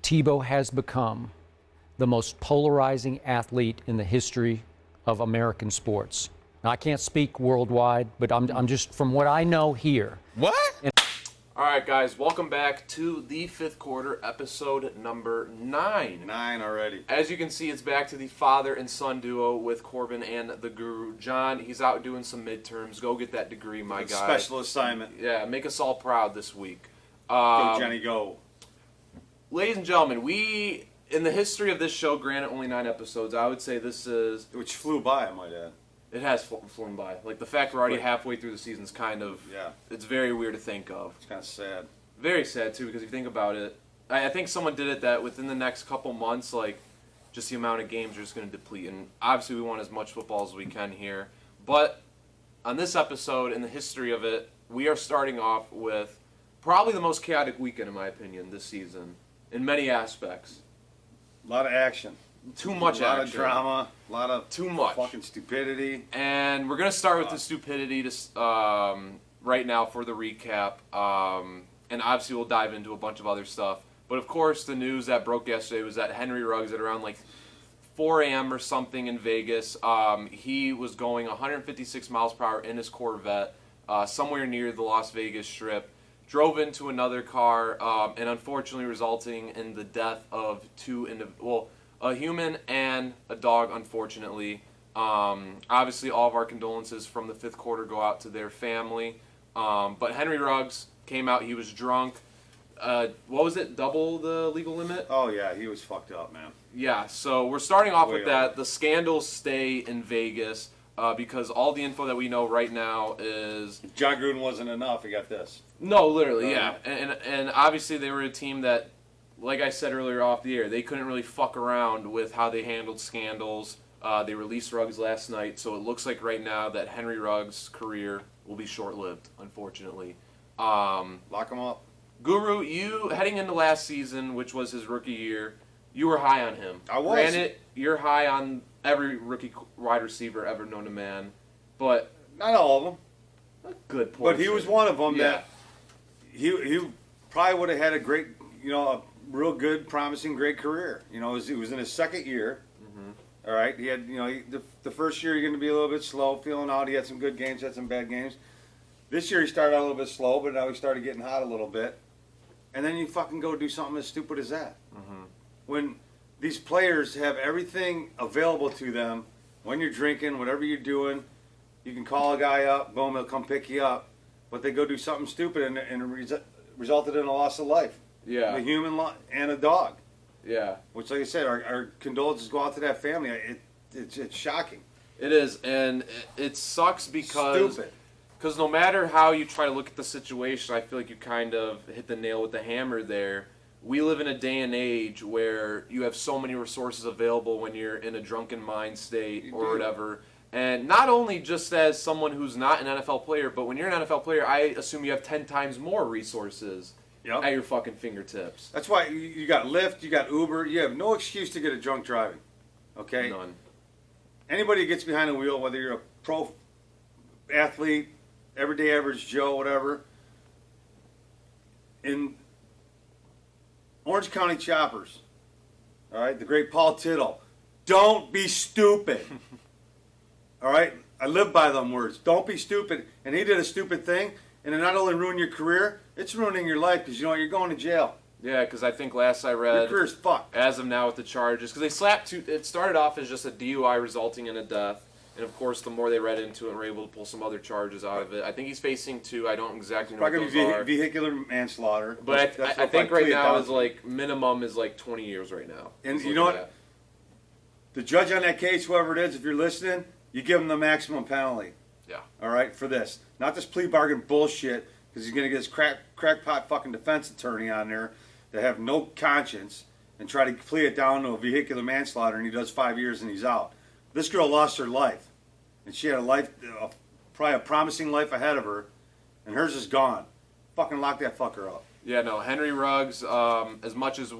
Tebow has become the most polarizing athlete in the history of American sports. Now, I can't speak worldwide, but I'm just from what I know here. What? All right, guys, welcome back to the fifth quarter, episode number 9. 9 already. As you can see, it's back to the father and son duo with Corbin and the Guru. John, he's out doing some midterms. Go get that degree, my guy. Special assignment. Yeah, make us all proud this week. Go, Johnny, go. Ladies and gentlemen, in the history of this show, granted only 9 episodes, I would say this is... Which flew by, I might add. It has flown by. Like, the fact we're already halfway through the season is kind of... Yeah. It's very weird to think of. It's kind of sad. Very sad, too, because if you think about it, I think someone did it that within the next couple months, like, just the amount of games are just going to deplete. And obviously we want as much football as we can here. But on this episode, in the history of it, we are starting off with probably the most chaotic weekend, in my opinion, this season, in many aspects. A lot of action. Too much action. A lot of drama. A lot of too much fucking stupidity. And we're going to start with the stupidity right now for the recap. And obviously we'll dive into a bunch of other stuff. But of course, the news that broke yesterday was that Henry Ruggs at around like 4 a.m. or something in Vegas, he was going 156 miles per hour in his Corvette somewhere near the Las Vegas Strip. Drove into another car and unfortunately resulting in the death of a human and a dog, unfortunately. Obviously, all of our condolences from the fifth quarter go out to their family. But Henry Ruggs came out. He was drunk. What was it? Double the legal limit? Oh, yeah. He was fucked up, man. Yeah. So we're starting off with that. Over. The scandals stay in Vegas because all the info that we know right now is... If John Gruden wasn't enough, he got this. No, literally, yeah. And obviously they were a team that... Like I said earlier off the air, they couldn't really fuck around with how they handled scandals. They released Ruggs last night, so it looks like right now that Henry Ruggs' career will be short-lived, unfortunately. Lock him up. Guru, you, heading into last season, which was his rookie year, you were high on him. I was. Granted, you're high on every rookie wide receiver ever known to man, but... Not all of them. A good portion. But he was one of them Yeah. that... He probably would have had a great, a real good, promising, great career. He was in his second year. Mm-hmm. All right, he had, the first year you're going to be a little bit slow, feeling out. He had some good games, had some bad games. This year he started out a little bit slow, but now he started getting hot a little bit. And then you fucking go do something as stupid as that. Mm-hmm. When these players have everything available to them, when you're drinking, whatever you're doing, you can call a guy up, boom, he'll come pick you up. But they go do something stupid and it resulted in a loss of life. Yeah. A human and a dog. Yeah. Which, like I said, our condolences go out to that family. It's shocking. It is, and it sucks because... Stupid. Because no matter how you try to look at the situation, I feel like you kind of hit the nail with the hammer there. We live in a day and age where you have so many resources available when you're in a drunken mind state or whatever. And not only just as someone who's not an NFL player, but when you're an NFL player, I assume you have 10 times more resources at your fucking fingertips. That's why you got Lyft, you got Uber. You have no excuse to get a drunk driving. Okay? None. Anybody who gets behind the wheel, whether you're a pro athlete, everyday average Joe, whatever, in Orange County Choppers, all right, the great Paul Tittle, don't be stupid. All right? I live by them words. Don't be stupid. And he did a stupid thing, and it not only ruined your career, it's ruining your life because, you're going to jail. Yeah, because I think last I read... Your career's fucked. As of now with the charges. Because they slapped it started off as just a DUI resulting in a death. And, of course, the more they read into it and were able to pull some other charges out of it. I think he's facing 2. I don't exactly know what those are. Vehicular manslaughter. But I think right now is minimum is 20 years right now. And you know what? The judge on that case, whoever it is, if you're listening, you give him the maximum penalty. Yeah. All right, for this. Not this plea bargain bullshit, because he's going to get his crackpot fucking defense attorney on there that have no conscience and try to plea it down to a vehicular manslaughter, and he does 5 years and he's out. This girl lost her life, and she had a life, probably a promising life ahead of her, and hers is gone. Fucking lock that fucker up. Yeah, no, Henry Ruggs, as much as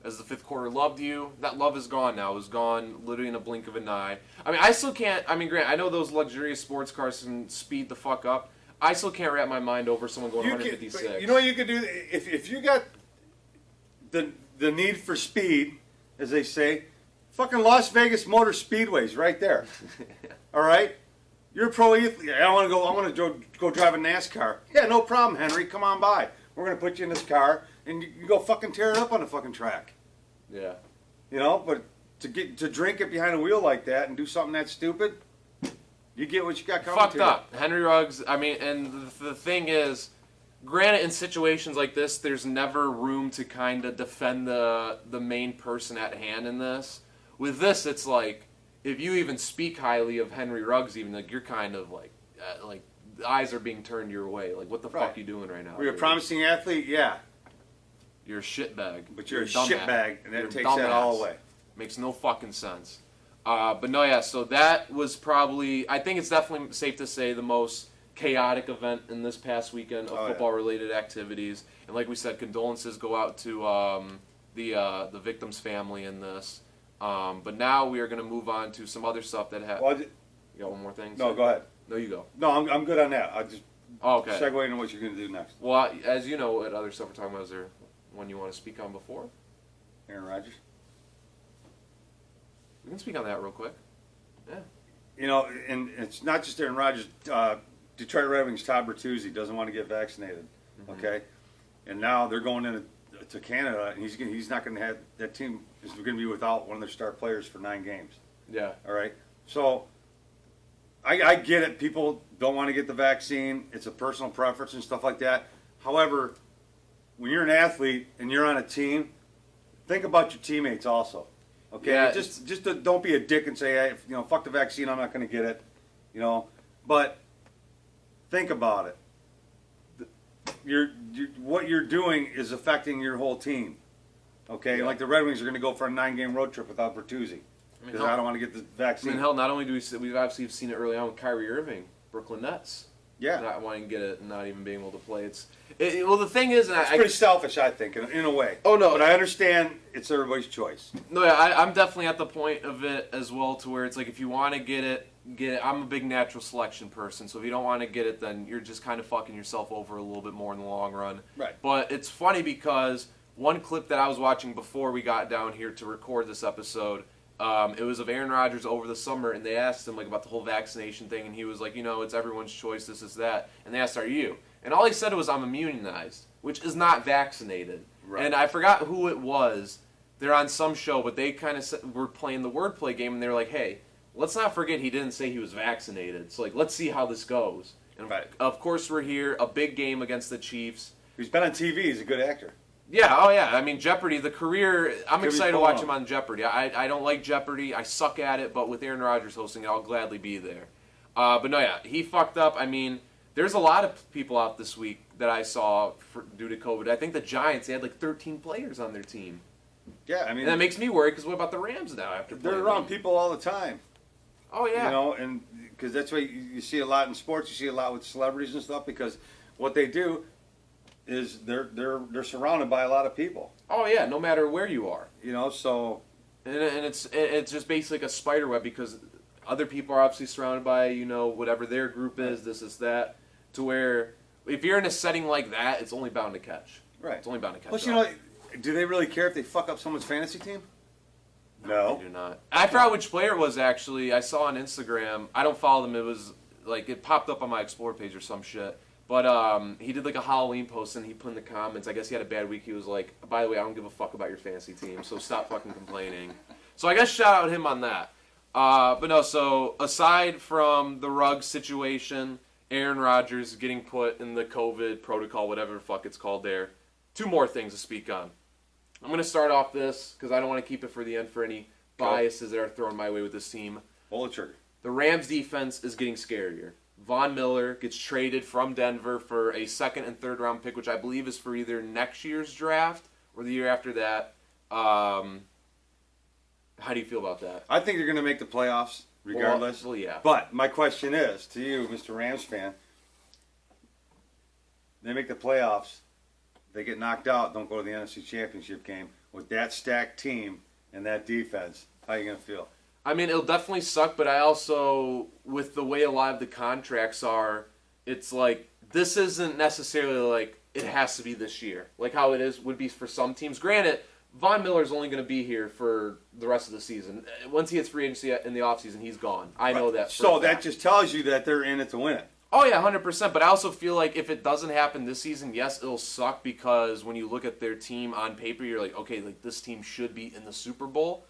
as the fifth quarter loved you, that love is gone now. It was gone literally in a blink of an eye. I mean, I still can't, Grant, I know those luxurious sports cars can speed the fuck up. I still can't wrap my mind over someone going 156. You know what you could do? If you got the the need for speed, as they say, fucking Las Vegas Motor Speedway's right there. All right? You're a pro athlete. I want to go drive a NASCAR. Yeah, no problem, Henry. Come on by. We're going to put you in this car, and you go fucking tear it up on the fucking track. Yeah. You know, but to drink it behind a wheel like that and do something that stupid, you get what you got coming Fucked to up. Henry Ruggs, I mean, and the thing is, granted, in situations like this, there's never room to kind of defend the main person at hand in this. With this, it's like, if you even speak highly of Henry Ruggs, even, like, you're kind of like the eyes are being turned your way. Like, what the fuck are you doing right now? You're a promising athlete, yeah. You're a shitbag. But you're a dumbass. shitbag, and that You're a takes that all dumbass. away. Makes no fucking sense. But no, yeah, so that was probably, I think it's definitely safe to say, the most chaotic event in this past weekend of football-related activities. And like we said, condolences go out to the victim's family in this. But now we are going to move on to some other stuff that happened. You got one more thing? No, go ahead. No, you go. No, I'm good on that. I'll just okay. segue into what you're going to do next. Well, as you know, what other stuff we're talking about, is there one you want to speak on before? Aaron Rodgers. We can speak on that real quick. Yeah. You know, and it's not just Aaron Rodgers. Detroit Red Wings Todd Bertuzzi doesn't want to get vaccinated. Okay, and now they're going into Canada, and he's not going to have that team is going to be without one of their star players for 9 games. Yeah. All right. So I get it. People don't want to get the vaccine. It's a personal preference and stuff like that. However, when you're an athlete and you're on a team, think about your teammates also. Okay, yeah, just don't be a dick and say, hey, you know, fuck the vaccine, I'm not going to get it, you know. But think about it. What you're doing is affecting your whole team. Okay, yeah. Like the Red Wings are going to go for a 9-game road trip without Bertuzzi because I don't want to get the vaccine. I mean, hell, not only do we've obviously seen it early on with Kyrie Irving, Brooklyn Nets. Yeah, not wanting to get it and not even being able to play. Well, the thing is, and it's pretty selfish, I think, in a way. Oh no, but I understand it's everybody's choice. No, yeah, I'm definitely at the point of it as well, to where it's like if you want to get it. I'm a big natural selection person, so if you don't want to get it, then you're just kind of fucking yourself over a little bit more in the long run. Right. But it's funny because one clip that I was watching before we got down here to record this episode, it was of Aaron Rodgers over the summer, and they asked him like about the whole vaccination thing, and he was like, you know, it's everyone's choice, this is that, and they asked, are you? And all he said was, I'm immunized, which is not vaccinated. Right. And I forgot who it was. They're on some show, but they kind of were playing the wordplay game, and they were like, hey, let's not forget he didn't say he was vaccinated. So, like, let's see how this goes. And right. Of course, we're here, a big game against the Chiefs. He's been on TV. He's a good actor. Yeah, oh yeah. I mean, Jeopardy, the career, I'm excited to watch him on on Jeopardy. I don't like Jeopardy. I suck at it, but with Aaron Rodgers hosting it, I'll gladly be there. But no, yeah, he fucked up. I mean, there's a lot of people out this week that I saw due to COVID. I think the Giants, they had like 13 players on their team. Yeah, I mean... And that makes me worry, because what about the Rams now after playing They're around people all the time. Oh, yeah. You know, and because that's why you see a lot in sports. You see a lot with celebrities and stuff, because what they do is they're surrounded by a lot of people. Oh, yeah, no matter where you are. You know, so... And it's just basically like a spider web, because other people are obviously surrounded by, you know, whatever their group is, this is that, to where if you're in a setting like that, it's only bound to catch. Right. It's only bound to catch. Plus, you know, do they really care if they fuck up someone's fantasy team? No, they do not. I forgot which player it was, actually. I saw on Instagram. I don't follow them. It was like it popped up on my Explore page or some shit. But he did like a Halloween post, and he put in the comments, I guess he had a bad week. He was like, by the way, I don't give a fuck about your fantasy team, so stop fucking complaining. So I guess shout out him on that. But no, so aside from the Ruggs situation, Aaron Rodgers getting put in the COVID protocol, whatever the fuck it's called there, 2 more things to speak on. I'm going to start off this because I don't want to keep it for the end for any biases that are thrown my way with this team. Pull the trigger. The Rams defense is getting scarier. Von Miller gets traded from Denver for a 2nd and 3rd round pick, which I believe is for either next year's draft or the year after that. How do you feel about that? I think they're going to make the playoffs regardless. Well, yeah. But my question is to you, Mr. Rams fan, they make the playoffs. They get knocked out, don't go to the NFC Championship game. With that stacked team and that defense, how are you going to feel? I mean, it'll definitely suck, but I also, with the way a lot of the contracts are, it's like, this isn't necessarily like, it has to be this year. Like how it would be for some teams. Granted, Von Miller's only going to be here for the rest of the season. Once he hits free agency in the offseason, he's gone. I know that. So that just tells you that they're in it to win it. Oh, yeah, 100%. But I also feel like if it doesn't happen this season, yes, it'll suck because when you look at their team on paper, you're like, okay, like this team should be in the Super Bowl.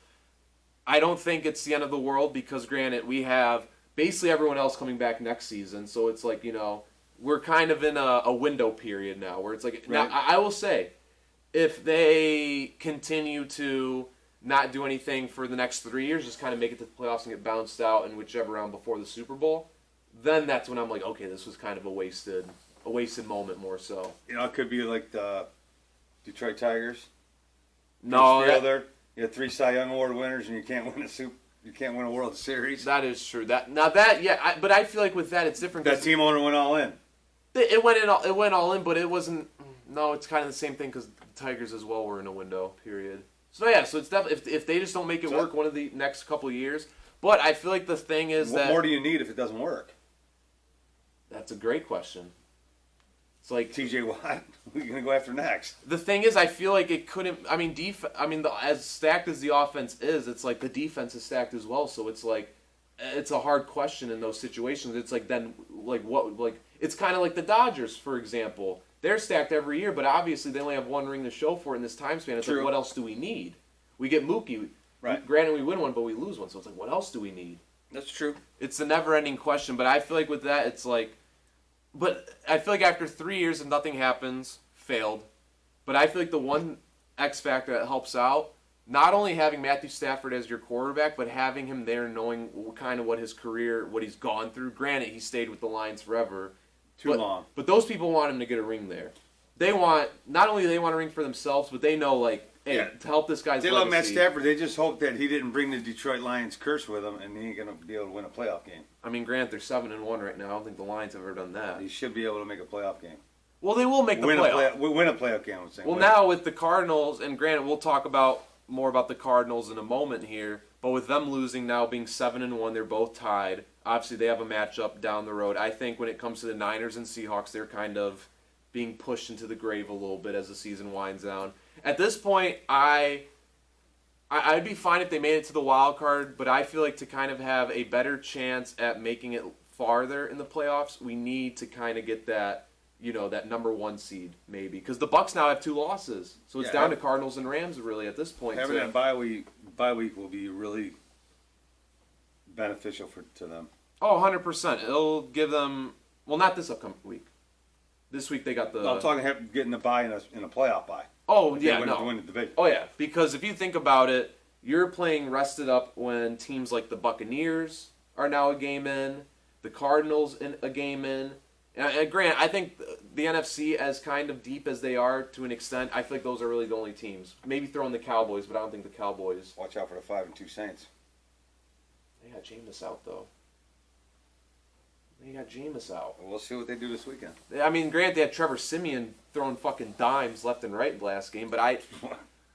I don't think it's the end of the world because, granted, we have basically everyone else coming back next season. So it's like, we're kind of in a window period now where it's like, right. Now, I will say, if they continue to not do anything for the next 3 years, just kind of make it to the playoffs and get bounced out in whichever round before the Super Bowl, then that's when I'm like, okay, this was kind of a wasted moment more so. It could be like the Detroit Tigers. No, there. You had 3 Cy Young Award winners, and you can't win a World Series. that is true. But I feel like with that it's different. That team owner went all in. It went all in, but it wasn't. No, it's kind of the same thing because the Tigers as well were in a window period. So yeah, so it's definitely if they just don't make it work one of the next couple of years. But I feel like the thing is what that more do you need if it doesn't work? That's a great question. It's like T.J. Watt, who are you gonna go after next? The thing is, I feel like it couldn't. I mean, as stacked as the offense is, it's like the defense is stacked as well. So it's like, it's a hard question in those situations. It's like then, like what, like it's kind of like the Dodgers, for example. They're stacked every year, but obviously they only have one ring to show for it in this time span. It's True. like, what else do we need? We get Mookie. Right. Granted, we win one, but we lose one. So it's like, what else do we need? That's true. It's a never-ending question. But I feel like with that, it's like. But I feel like after 3 years and nothing happens, failed. But I feel like the one X factor that helps out, not only having Matthew Stafford as your quarterback, but having him there knowing kind of what his career, what he's gone through. Granted, he stayed with the Lions forever. Too long. But those people want him to get a ring there. They want, not only do they want a ring for themselves, but they know, like, hey, to help this guy's They legacy. love Matt Stafford. They just hope that he didn't bring the Detroit Lions curse with him, and he ain't gonna be able to win a playoff game. I mean, Grant, they're 7-1 right now. I don't think the Lions have ever done that. He should be able to make a playoff game. Well, they will make the playoff. Win a playoff game. I'm saying. Well, now with the Cardinals, and granted, we'll talk more about the Cardinals in a moment here, but with them losing now, being 7-1, they're both tied. Obviously, they have a matchup down the road. I think when it comes to the Niners and Seahawks, they're kind of being pushed into the grave a little bit as the season winds down. At this point, I'd be fine if they made it to the wild card, but I feel like to kind of have a better chance at making it farther in the playoffs, we need to kind of get that, that number 1 seed maybe, because the Bucs now have 2 losses, so it's down to Cardinals and Rams really at this point. Having that bye week will be really beneficial to them. Oh, 100%. It'll give them, well, not this upcoming week. This week they got the. I'm talking getting the bye in a playoff bye. Oh If yeah, they no. win the division. Oh yeah, because if you think about it, you're playing rested up when teams like the Buccaneers are now a game in, the Cardinals a game in. And Grant, I think the NFC, as kind of deep as they are to an extent, I feel like those are really the only teams. Maybe throw in the Cowboys, but I don't think the Cowboys. Watch out for the 5-2 Saints. They got Jameis out though. They got Jameis out. We'll see what they do this weekend. I mean, Grant, they had Trevor Siemian throwing fucking dimes left and right in the last game, but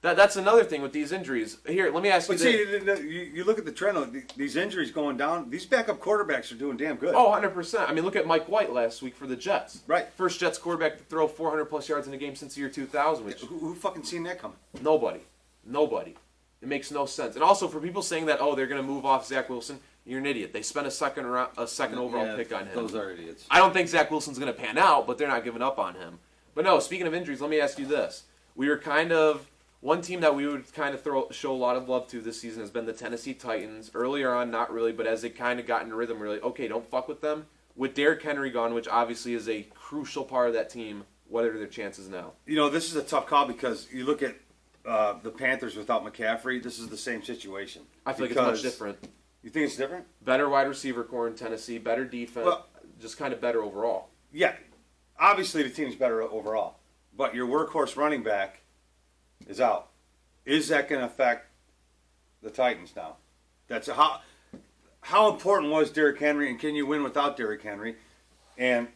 that's another thing with these injuries. Here, let me ask you this. But see, you look at the trend of these injuries going down. These backup quarterbacks are doing damn good. Oh, 100%. I mean, look at Mike White last week for the Jets. Right. First Jets quarterback to throw 400-plus yards in a game since the year 2000, which Who fucking seen that coming? nobody. It makes no sense. And also, for people saying that, they're going to move off Zach Wilson, you're an idiot. They spent a second overall pick on him. Those are idiots. I don't think Zach Wilson's going to pan out, but they're not giving up on him. But no, speaking of injuries, let me ask you this. We were one team that we would kind of show a lot of love to this season has been the Tennessee Titans. Earlier on, not really, but as they kind of got in rhythm, we're like, okay, don't fuck with them. With Derrick Henry gone, which obviously is a crucial part of that team, what are their chances now? This is a tough call because you look at the Panthers without McCaffrey. This is the same situation. I feel like it's much different. You think it's different? Better wide receiver core in Tennessee, better defense, just kind of better overall. Yeah, obviously the team's better overall, but your workhorse running back is out. Is that going to affect the Titans now? That's how important was Derrick Henry, and can you win without Derrick Henry? And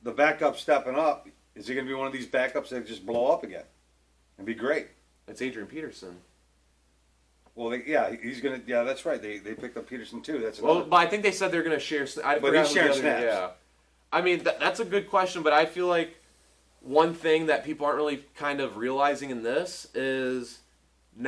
the backup stepping up, is he going to be one of these backups that just blow up again and be great? It's Adrian Peterson. Well, he's going to. Yeah, that's right. They picked up Peterson too. That's but I think they said they're going to share. But he's sharing snaps. Yeah, I mean that's a good question, but I feel like one thing that people aren't really kind of realizing in this is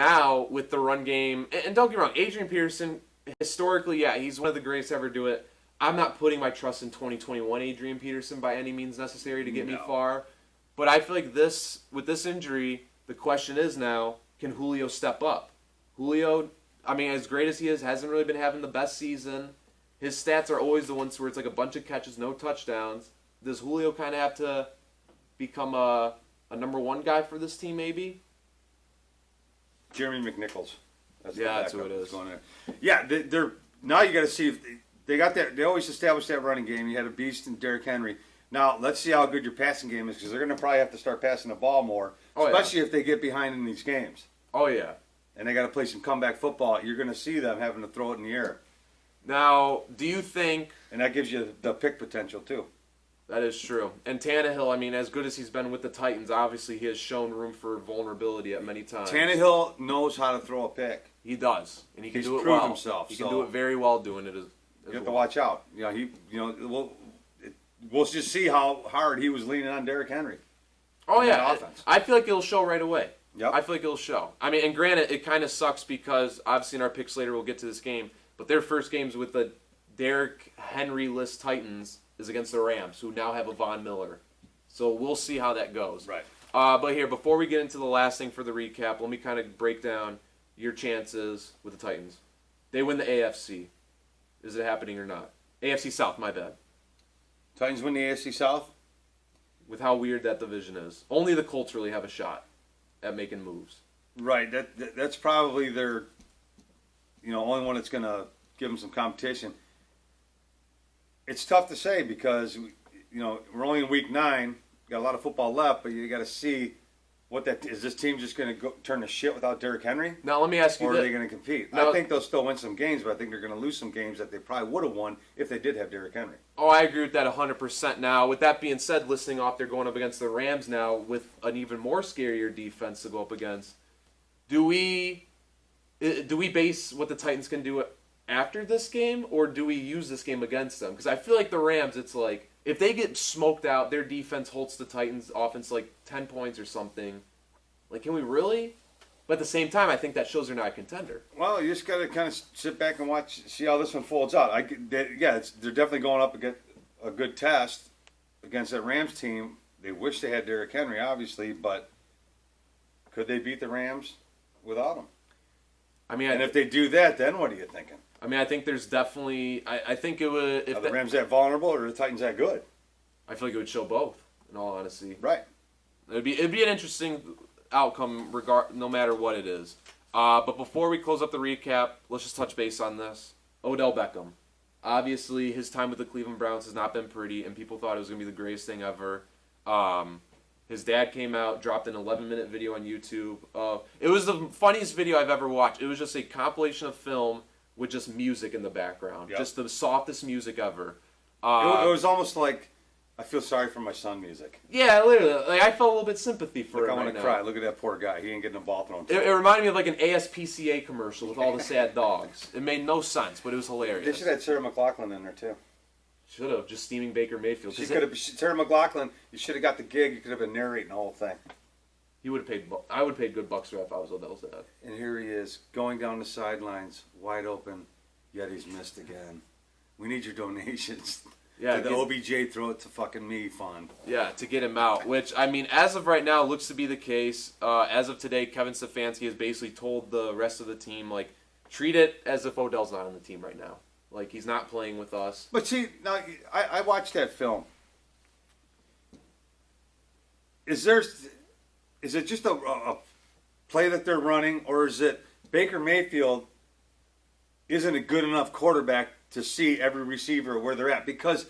now with the run game, and don't get me wrong, Adrian Peterson, historically, yeah, he's one of the greatest to ever do it. I'm not putting my trust in 2021 Adrian Peterson by any means necessary to get me far. But I feel like with this injury, the question is now, can Julio step up? Julio, I mean, as great as he is, hasn't really been having the best season. His stats are always the ones where it's like a bunch of catches, no touchdowns. Does Julio kind of have to become a number one guy for this team, maybe? Jeremy McNichols. That's who it is. Going there. Yeah, they're now you got to see if they got that. They always established that running game. You had a beast in Derrick Henry. Now let's see how good your passing game is, because they're going to probably have to start passing the ball more, especially if they get behind in these games. Oh yeah. And they got to play some comeback football. You're going to see them having to throw it in the air. Now, do you think? And that gives you the pick potential too. That is true. And Tannehill, I mean, as good as he's been with the Titans, obviously he has shown room for vulnerability at many times. Tannehill knows how to throw a pick. He does, and he can do it proved well. himself. He can do it very well doing it. You have to watch out. We'll just see how hard he was leaning on Derrick Henry. Oh yeah, I feel like it'll show right away. Yep. I feel like it'll show. I mean, and granted, it kind of sucks because obviously in our picks later we'll get to this game, but their first games with the Derrick Henry-less Titans is against the Rams, who now have a Von Miller. So we'll see how that goes. Right. But here, before we get into the last thing for the recap, let me kind of break down your chances with the Titans. They win the AFC. Is it happening or not? AFC South, my bad. Titans win the AFC South? With how weird that division is. Only the Colts really have a shot at making moves. Right. That's probably their, only one that's going to give them some competition. It's tough to say because, we're only in week 9. Got a lot of football left, but you got to see what that is. This team just going to turn to shit without Derrick Henry? Now let me ask you Or this. are they going to compete? Now, I think they'll still win some games, but I think they're going to lose some games that they probably would have won if they did have Derrick Henry. Oh, I agree with that 100%. Now, with that being said, listening off, they're going up against the Rams now with an even more scarier defense to go up against. Do we base what the Titans can do after this game, or do we use this game against them? Because I feel like the Rams, it's like, if they get smoked out, their defense holds the Titans' offense like 10 points or something. Like, can we really? But at the same time, I think that shows they're not a contender. Well, you just got to kind of sit back and watch, see how this one folds out. They're definitely going up against a good test against that Rams team. They wish they had Derrick Henry, obviously, but could they beat the Rams without him? I mean, and if they do that, then what are you thinking? I mean, I think there's definitely. I think it would. Are the Rams that vulnerable, or are the Titans that good? I feel like it would show both. In all honesty, right? It'd be an interesting outcome, no matter what it is. But before we close up the recap, let's just touch base on this. Odell Beckham. Obviously, his time with the Cleveland Browns has not been pretty, and people thought it was going to be the greatest thing ever. His dad came out, dropped an 11-minute video on YouTube. It was the funniest video I've ever watched. It was just a compilation of film with just music in the background. Yep. Just the softest music ever. It was almost like, I feel sorry for my son music. Yeah, literally. Like, I felt a little bit sympathy for him. I want to cry. Look at that poor guy. He ain't getting a ball thrown. It reminded me of like an ASPCA commercial with all the sad dogs. It made no sense, but it was hilarious. They should have had Sarah McLachlan in there too. Should have, just steaming Baker Mayfield. Sarah McLachlan, you should have got the gig. You could have been narrating the whole thing. He would have paid. I would have paid good bucks for that if I was Odell's dad. And here he is, going down the sidelines, wide open, yet he's missed again. We need your donations. Yeah, to the OBJ throw it to fucking me fund. Yeah, to get him out. Which, I mean, as of right now, looks to be the case. As of today, Kevin Stefanski has basically told the rest of the team, like, treat it as if Odell's not on the team right now. Like, he's not playing with us. But see, now I watched that film. Is it just a play that they're running, or is it Baker Mayfield isn't a good enough quarterback to see every receiver where they're at? Because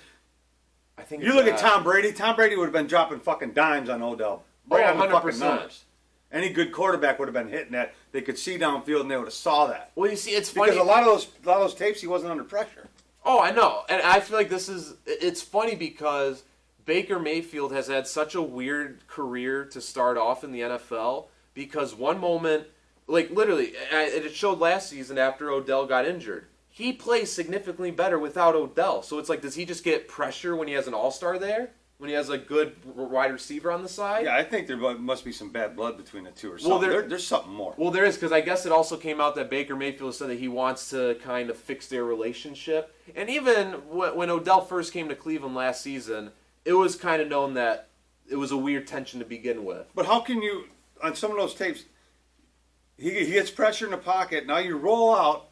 I think you look at Tom Brady. Tom Brady would have been dropping fucking dimes on Odell. Right on the fucking numbers. Any good quarterback would have been hitting that. They could see downfield and they would have saw that. Well, you see, it's funny because a lot of those tapes he wasn't under pressure. Oh, I know, and I feel like it's funny because Baker Mayfield has had such a weird career to start off in the NFL. Because one moment, like literally, it showed last season after Odell got injured. He plays significantly better without Odell. So it's like, does he just get pressure when he has an all-star there? when he has a good wide receiver on the side. Yeah, I think there must be some bad blood between the two or something. Well, There's something more. Well, there is, because I guess it also came out that Baker Mayfield said that he wants to kind of fix their relationship. And even when Odell first came to Cleveland last season, it was kind of known that it was a weird tension to begin with. But how can you, on some of those tapes, he gets pressure in the pocket. Now you roll out.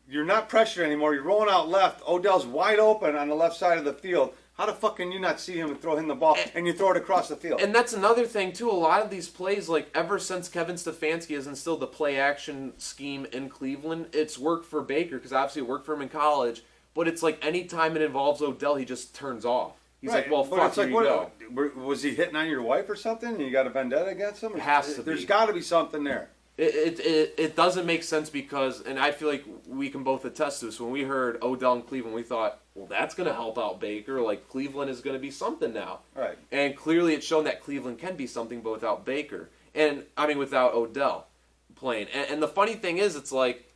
You're not pressured anymore. You're rolling out left. Odell's wide open on the left side of the field. How the fuck can you not see him and throw him the ball and you throw it across the field? And that's another thing, too. A lot of these plays, like ever since Kevin Stefanski has instilled the play-action scheme in Cleveland, it's worked for Baker because obviously it worked for him in college. But it's like any time it involves Odell, he just turns off. He's right. like, well, but fuck, it's like, here you go. Was he hitting on your wife or something? And you got a vendetta against him? It has to be. There's got to be something there. It doesn't make sense because, and I feel like we can both attest to this, when we heard Odell in Cleveland, we thought, well, that's going to help out Baker. Like, Cleveland is going to be something now. Right. And clearly it's shown that Cleveland can be something, but without Baker. And, I mean, without Odell playing. And the funny thing is, it's like,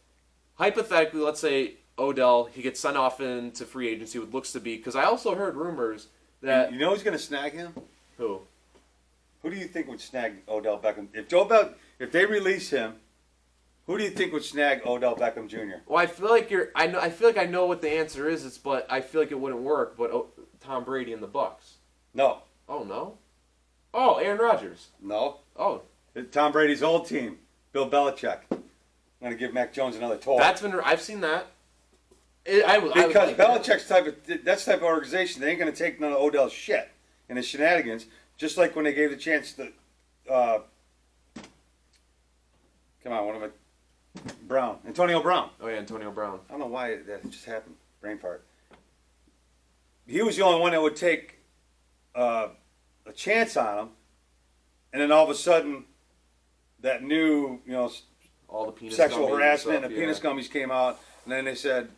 hypothetically, let's say Odell, he gets sent off into free agency with looks to be, because I also heard rumors that... You know who's going to snag him? Who? Who do you think would snag Odell Beckham? If they release him, who do you think would snag Odell Beckham Jr.? Well, I feel like I feel like I know what the answer is. But I feel like it wouldn't work. But Tom Brady and the Bucks. No. Oh no. Oh, Aaron Rodgers. No. Oh. Tom Brady's old team, Bill Belichick. I'm going to give Mac Jones another toy. I've seen that. Because Belichick's type of organization, they ain't going to take none of Odell's shit and his shenanigans. Just like when they gave the chance to, Antonio Brown. Oh yeah, Antonio Brown. I don't know why that just happened. Brain fart. He was the only one that would take a chance on him, and then all of a sudden, that new, all the penis sexual gummies harassment and and the penis gummies came out, and then they said,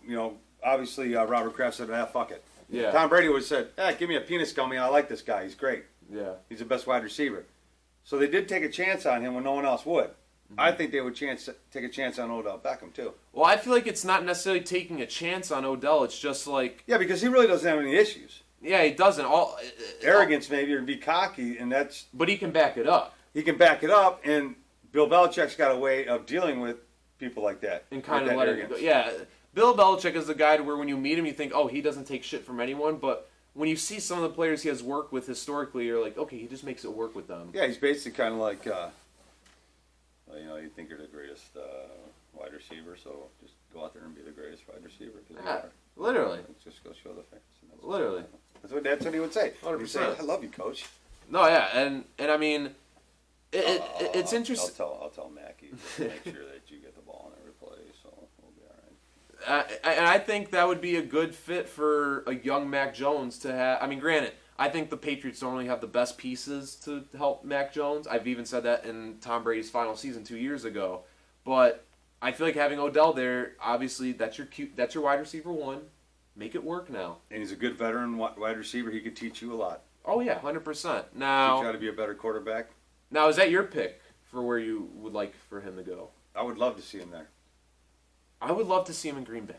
obviously Robert Kraft said, fuck it. Yeah. Tom Brady would have said, give me a penis gummy, I like this guy, he's great. Yeah. He's the best wide receiver. So they did take a chance on him when no one else would. Mm-hmm. I think they would take a chance on Odell Beckham, too. Well, I feel like it's not necessarily taking a chance on Odell. It's just like... Yeah, because he really doesn't have any issues. Yeah, he doesn't. Arrogance, maybe, or be cocky, and that's... But he can back it up. He can back it up, and Bill Belichick's got a way of dealing with people like that. And kind of letting it go. Yeah, Bill Belichick is the guy to where when you meet him, you think, oh, he doesn't take shit from anyone, but... When you see some of the players he has worked with historically, you're like, okay, he just makes it work with them. Yeah, he's basically kind of like, you think you're the greatest wide receiver, so just go out there and be the greatest wide receiver. Yeah, literally. Just go show the fans. Literally. That's what he would say. 100%. He'd say, I love you, coach. No, yeah, and I mean, it's interesting. I'll tell Mackie to make sure that you get the ball in every play, so we'll be all right. And I think that would be a good fit for a young Mac Jones to have. I mean, granted, I think the Patriots normally have the best pieces to help Mac Jones. I've even said that in Tom Brady's final season 2 years ago. But I feel like having Odell there, obviously, that's your wide receiver one. Make it work now. And he's a good veteran wide receiver. He could teach you a lot. Oh, yeah, 100%. Now, teach you how to be a better quarterback. Now, is that your pick for where you would like for him to go? I would love to see him there. I would love to see him in Green Bay.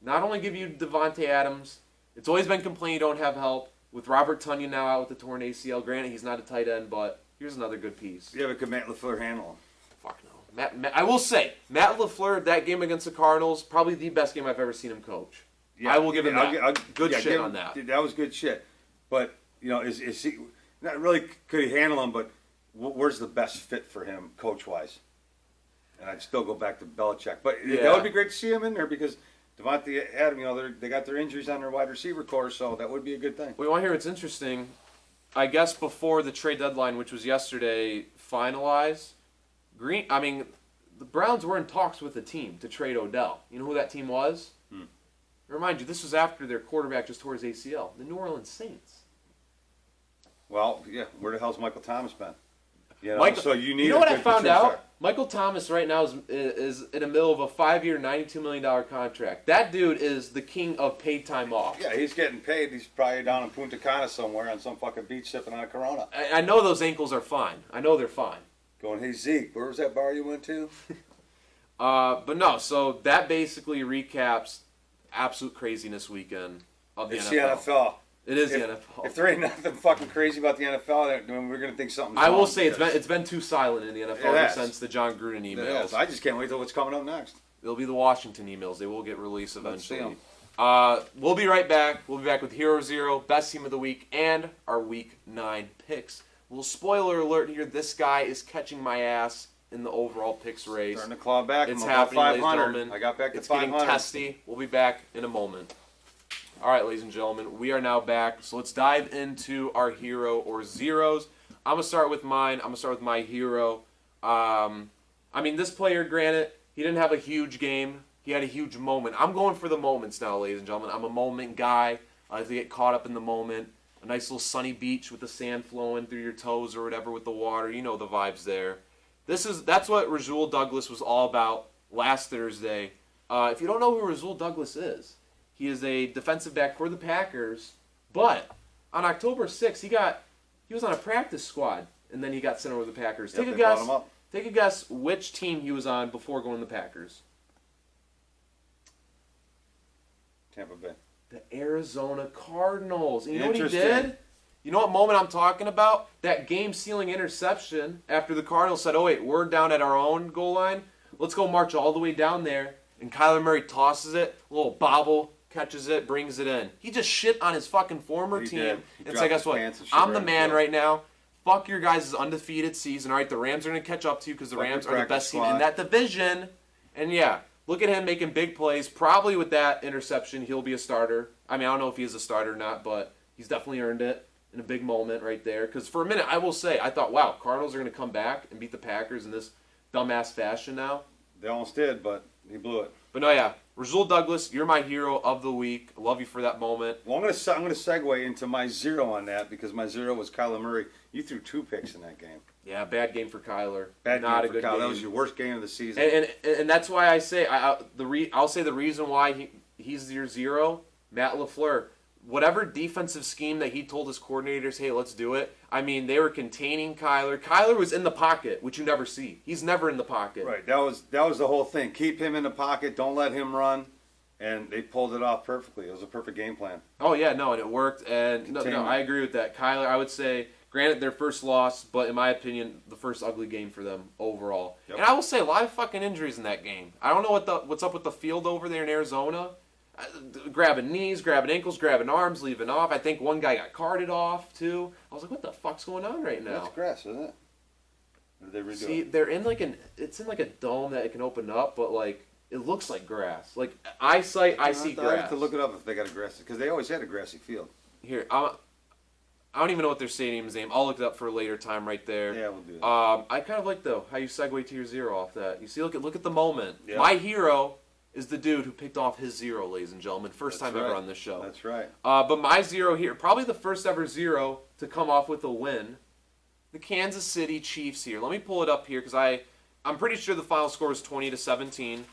Not only give you Devontae Adams, it's always been complained you don't have help. With Robert Tonyan now out with the torn ACL, granted he's not a tight end, but here's another good piece. Yeah, but could Matt LaFleur handle him? Fuck no. Matt, I will say, Matt LaFleur, that game against the Cardinals, probably the best game I've ever seen him coach. Yeah, I will give him that. Good shit on that. That was good shit. But, is he, not really could he handle him, but where's the best fit for him coach-wise? And I'd still go back to Belichick. But that would be great to see him in there because Devontae Adams, they got their injuries on their wide receiver core, so that would be a good thing. We want to hear what's interesting. I guess before the trade deadline, which was yesterday, finalized, the Browns were in talks with the team to trade Odell. You know who that team was? Remind you, this was after their quarterback just tore his ACL. The New Orleans Saints. Well, yeah, where the hell's Michael Thomas been? So you know what I found out? Michael Thomas right now is in the middle of a 5-year, $92 million contract. That dude is the king of paid time off. Yeah, he's getting paid. He's probably down in Punta Cana somewhere on some fucking beach sipping on a Corona. I know those ankles are fine. I know they're fine. Going, hey, Zeke, where was that bar you went to? But no, so that basically recaps absolute craziness weekend of the NFL. It's the NFL. It is the NFL. If there ain't nothing fucking crazy about the NFL, then we're gonna think something's wrong. I will say it's been too silent in the NFL ever since the John Gruden emails. I just can't wait till what's coming up next. It'll be the Washington emails. They will get released eventually. Let's see 'em. We'll be right back. We'll be back with Hero Zero, Best Team of the Week, and our Week 9 picks. Little spoiler alert here. This guy is catching my ass in the overall picks race. Starting to claw back. It's I'm about happening, ladies and 500. gentlemen. I got back to It's 500. getting testy. We'll be back in a moment. All right, ladies and gentlemen, we are now back. So let's dive into our hero or zeros. I'm going to start with mine. I'm going to start with my hero. This player, granted, he didn't have a huge game. He had a huge moment. I'm going for the moments now, ladies and gentlemen. I'm a moment guy. I like to get caught up in the moment. A nice little sunny beach with the sand flowing through your toes or whatever with the water. You know the vibes there. That's what Rasul Douglas was all about last Thursday. If you don't know who Rasul Douglas is, he is a defensive back for the Packers. But on October 6th, he was on a practice squad, and then he got sent over to the Packers. Yep, Take a they brought guess. him up. Take a guess which team he was on before going to the Packers. Tampa Bay. The Arizona Cardinals. And you know what he Interesting. did? You know what moment I'm talking about? That game-sealing interception after the Cardinals said, oh, wait, we're down at our own goal line. Let's go march all the way down there. And Kyler Murray tosses it, a little bobble, catches it, brings it in. He just shit on his fucking former He team. did. He And dropped said, guess his what? pants and shit I'm the right man in the right now. Fuck your guys' undefeated season. All right, the Rams are going to catch up to you because the Fuck Rams your are the practice best team squad. in that division. And yeah, look at him making big plays. Probably with that interception, he'll be a starter. I mean, I don't know if he is a starter or not, but he's definitely earned it in a big moment right there. Because for a minute, I will say, I thought, wow, Cardinals are going to come back and beat the Packers in this dumbass fashion now. They almost did, but he blew it. But no, yeah, Rasul Douglas, you're my hero of the week. I love you for that moment. Well, I'm gonna segue into my zero on that because my zero was Kyler Murray. You threw 2 picks in that game. Yeah, bad game for Kyler. Bad Not game a for good Kyler. game. That was your worst game of the season. And that's why I say I'll say the reason why he's your zero, Matt LaFleur. Whatever defensive scheme that he told his coordinators, hey, let's do it. I mean, they were containing Kyler. Kyler was in the pocket, which you never see. He's never in the pocket. Right. That was the whole thing. Keep him in the pocket. Don't let him run. And they pulled it off perfectly. It was a perfect game plan. Oh yeah, no, and it worked. And no, I agree with that. Kyler, I would say, granted their first loss, but in my opinion, the first ugly game for them overall. Yep. And I will say, a lot of fucking injuries in that game. I don't know what's up with the field over there in Arizona. Grabbing knees, grabbing ankles, grabbing arms, leaving off. I think one guy got carted off too. I was like, what the fuck's going on right now? That's grass, isn't it? Or did they redo See, it? they're in it's in like a dome that it can open up, but like it looks like grass. Like eyesight, I see I grass. have to look it up if they got a grassy, because they always had a grassy field. Here, I don't even know what their stadium's name. I'll look it up for a later time right there. Yeah, we'll do that. I kind of like though how you segue to your zero off that. You see, look at the moment. Yeah. My hero is the dude who picked off his zero, ladies and gentlemen. First That's time ever right. on this show. That's right. But my zero here, probably the first ever zero to come off with a win. The Kansas City Chiefs here. Let me pull it up here because I'm pretty sure the final score is 20-17.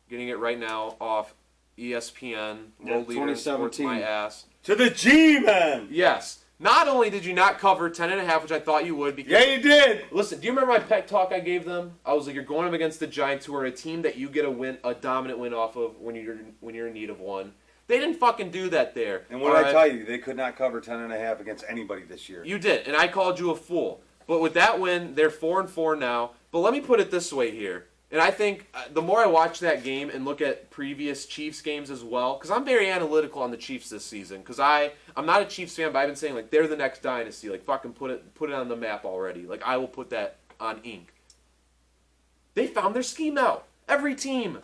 Getting it right now off ESPN. Yeah, World Leader in Sports 2017. My ass. To the G-Man! Yes. Not only did you not cover 10.5, which I thought you would, because Yeah, you did! listen, do you remember my pep talk I gave them? I was like, you're going up against the Giants, who are a team that you get a dominant win off of when you're in need of one. They didn't fucking do that there. And what did I tell you? They could not cover 10.5 against anybody this year. You did, and I called you a fool. But with that win, they're 4-4 now. But let me put it this way here. And I think the more I watch that game and look at previous Chiefs games as well, because I'm very analytical on the Chiefs this season, because I'm not a Chiefs fan, but I've been saying, like, they're the next dynasty. Like, fucking put it on the map already. Like, I will put that on ink. They found their scheme out. Every team.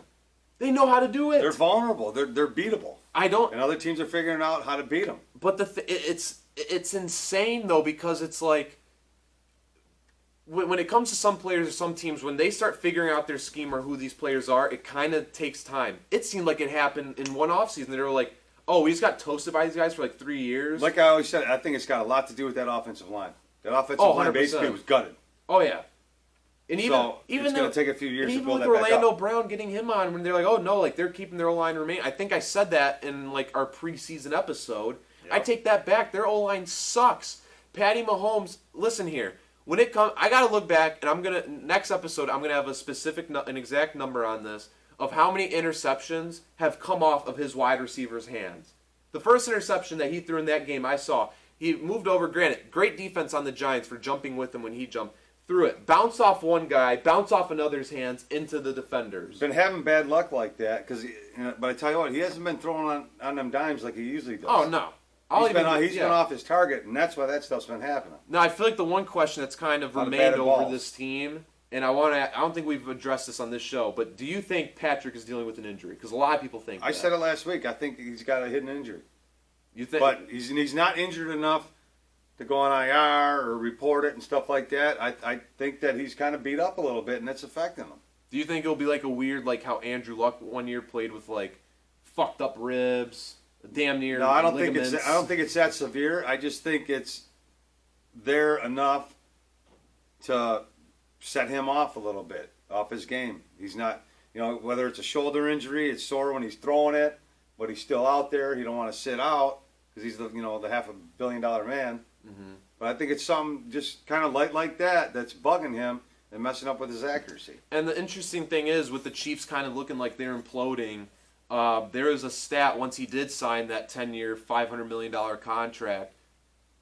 They know how to do it. They're vulnerable. They're beatable. I don't... And other teams are figuring out how to beat them. But it's insane, though, because it's like... When it comes to some players or some teams, when they start figuring out their scheme or who these players are, it kind of takes time. It seemed like it happened in one offseason. They were like, oh, we just got toasted by these guys for like 3 years. Like I always said, I think it's got a lot to do with that offensive line. That offensive line 100%. basically was gutted. Oh, yeah. And even It's going to take a few years to even build with that back Orlando up. Brown getting him on, when they're like, oh, no, like they're keeping their O-line remain. I think I said that in like our preseason episode. Yep. I take that back. Their O-line sucks. Patty Mahomes, listen here. When it comes, I gotta look back, and next episode I'm gonna have an exact number on this of how many interceptions have come off of his wide receivers' hands. The first interception that he threw in that game, I saw. He moved over. Granted, great defense on the Giants for jumping with him when he jumped. Threw it, bounced off one guy, bounced off another's hands into the defenders. Been having bad luck like that but I tell you what, he hasn't been throwing on them dimes like he usually does. Oh no, He's been off his target, and that's why that stuff's been happening. Now I feel like the one question that's kind of remained over this team, and I don't think we've addressed this on this show, but do you think Patrick is dealing with an injury? Because a lot of people think I said it last week. I think he's got a hidden injury. You think? But he's not injured enough to go on IR or report it and stuff like that. I think that he's kind of beat up a little bit, and it's affecting him. Do you think it'll be like a weird, like how Andrew Luck one year played with like fucked up ribs, damn near? No, I don't think it's that severe. I just think it's there enough to set him off a little bit, off his game. He's not, whether it's a shoulder injury, it's sore when he's throwing it, but he's still out there. He don't want to sit out because he's the $500 million man. Mm-hmm. But I think it's something just kind of light like that that's bugging him and messing up with his accuracy. And the interesting thing is, with the Chiefs kind of looking like they're imploding, there is a stat once he did sign that 10-year, $500 million contract.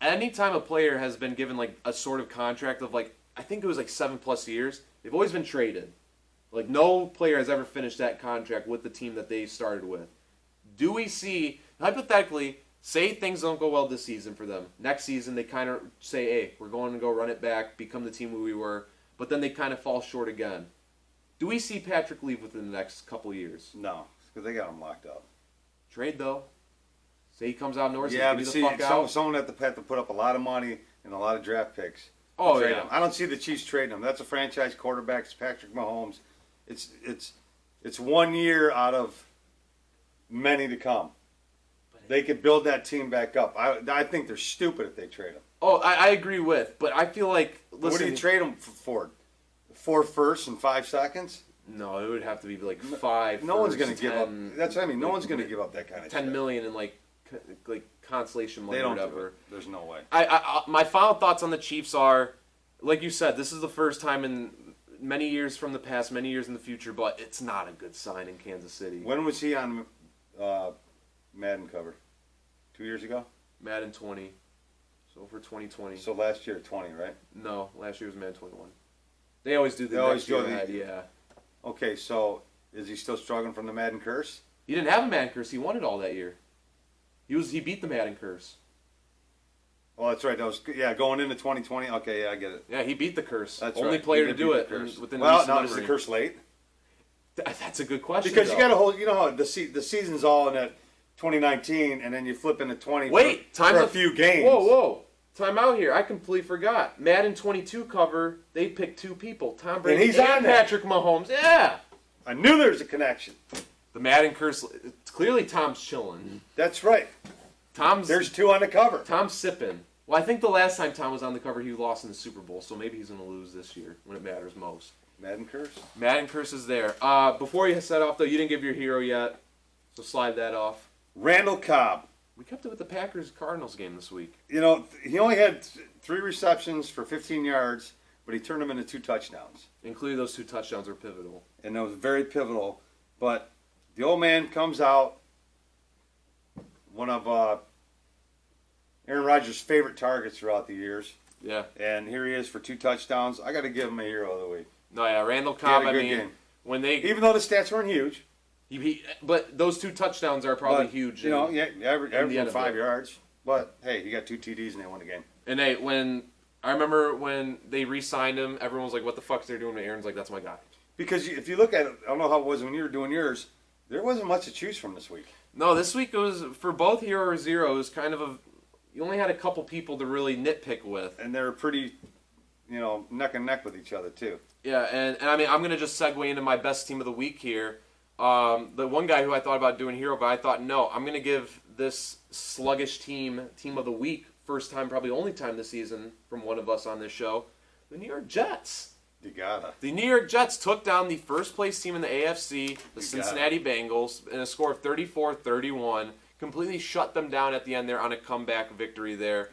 Anytime a player has been given like a sort of contract of like, I think it was like 7+ years, they've always been traded. Like no player has ever finished that contract with the team that they started with. Do we see, hypothetically, say things don't go well this season for them. Next season, they kind of say, hey, we're going to go run it back, become the team we were, but then they kind of fall short again. Do we see Patrick leave within the next couple of years? No, because they got him locked up. Trade, though. Say he comes out north, yeah, and but the see, fuck out. someone have to put up a lot of money and a lot of draft picks. Oh, trade yeah. him. I don't see the Chiefs trading him. That's a franchise quarterback. It's Patrick Mahomes. It's 1 year out of many to come. They could build that team back up. I think they're stupid if they trade him. Oh, I agree with, but I feel like, listen. What do you trade him for? 4 firsts and 5 seconds? No, it would have to be like 5. No one's going to give up. 10, That's what I mean. No one's going to give up that kind of 10 shit. million in like consolation money They or don't do whatever. it. There's no way. My final thoughts on the Chiefs are, like you said, this is the first time in many years from the past, many years in the future, but it's not a good sign in Kansas City. When was he on Madden cover? 2 years ago? Madden 20. So for 2020. So last year, 20, right? No, last year was Madden 21. They always do the They always next year do the- ahead, yeah. Okay, so is he still struggling from the Madden curse? He didn't have a Madden curse. He won it all that year. He beat the Madden curse. Oh, that's right. That was going into 2020. Okay, yeah, I get it. Yeah, he beat the curse. That's Only right. player He to did do beat it the curse. within Well, recent now is the memory. curse late? That's a good question. Because you though. got to hold. The season's all in that 2019, and then you flip into 20. Wait, for a few games. Whoa. Time out here. I completely forgot. Madden 22 cover, they picked 2 people. Tom Brady And he's on there. Patrick Mahomes. Yeah. I knew there was a connection. The Madden curse, it's clearly Tom's chilling. That's right. There's 2 on the cover. Tom's sipping. Well, I think the last time Tom was on the cover, he lost in the Super Bowl, so maybe he's going to lose this year when it matters most. Madden curse. Madden curse is there. Before you set off, though, you didn't give your hero yet, so slide that off. Randall Cobb. We kept it with the Packers-Cardinals game this week. He only had 3 receptions for 15 yards, but he turned them into 2 touchdowns. Including those 2 touchdowns are pivotal. And that was very pivotal. But the old man comes out, one of Aaron Rodgers' favorite targets throughout the years. Yeah. And here he is for 2 touchdowns. I got to give him a hero of the week. No, yeah, Randall He Cobb, had a I good mean, game. when they... Even though the stats weren't huge. But those 2 touchdowns are probably huge. Averaging 5 yards. But, hey, he got 2 TDs and they won the game. And hey, I remember when they re-signed him, everyone was like, what the fuck's they're doing to Aaron's like, that's my guy. Because if you look at it, I don't know how it was when you were doing yours, there wasn't much to choose from this week. No, this week it was, for both hero or zero, it was kind of you only had a couple people to really nitpick with. And they were pretty, neck and neck with each other, too. Yeah, and I mean, I'm going to just segue into my best team of the week here. The one guy who I thought about doing hero, but I thought, no, I'm going to give this sluggish team of the week, first time, probably only time this season from one of us on this show, the New York Jets. You gotta. The New York Jets took down the first place team in the AFC, the Cincinnati Bengals, in a score of 34-31. Completely shut them down at the end there on a comeback victory there.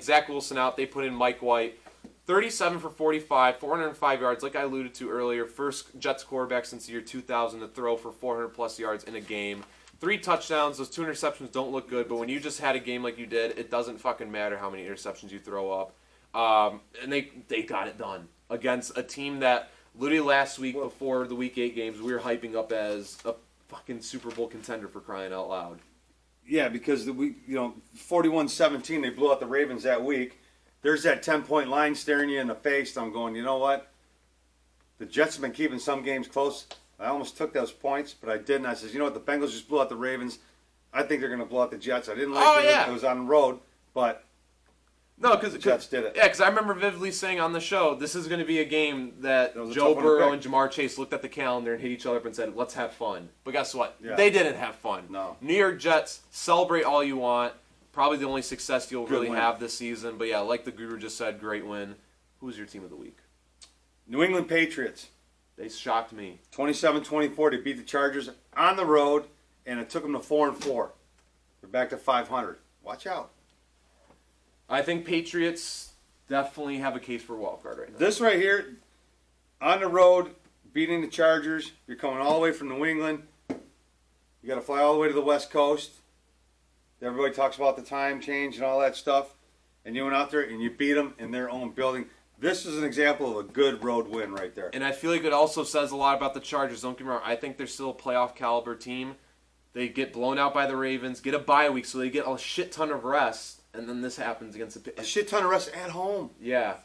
Zach Wilson out. They put in Mike White. 37 for 45, 405 yards, like I alluded to earlier. First Jets quarterback since the year 2000 to throw for 400-plus yards in a game. 3 touchdowns. Those 2 interceptions don't look good, but when you just had a game like you did, it doesn't fucking matter how many interceptions you throw up. And they got it done against a team that literally last week before the Week 8 games, we were hyping up as a fucking Super Bowl contender, for crying out loud. Yeah, because 41-17, they blew out the Ravens that week. There's that 10-point line staring you in the face. I'm going, you know what? The Jets have been keeping some games close. I almost took those points, but I didn't. I said, you know what? The Bengals just blew out the Ravens. I think they're going to blow out the Jets. I didn't like it. It was on the road, but the Jets did it. Yeah, because I remember vividly saying on the show, this is going to be a game that Joe Burrow and Jamar Chase looked at the calendar and hit each other up and said, let's have fun. But guess what? Yeah. They didn't have fun. No. New York Jets, celebrate all you want. Probably the only success you'll really have this season. But yeah, like the Guru just said, great win. Who's your team of the week? New England Patriots. They shocked me. 27-24 to beat the Chargers on the road, and it took them to 4-4. They're back to 500. Watch out. I think Patriots definitely have a case for a wild card right now. This right here, on the road, beating the Chargers. You're coming all the way from New England. You got to fly all the way to the West Coast. Everybody talks about the time change and all that stuff. And you went out there and you beat them in their own building. This is an example of a good road win right there. And I feel like it also says a lot about the Chargers. Don't get me wrong. I think they're still a playoff caliber team. They get blown out by the Ravens, get a bye week, so they get a shit ton of rest. And then this happens against a shit ton of rest at home. Yeah.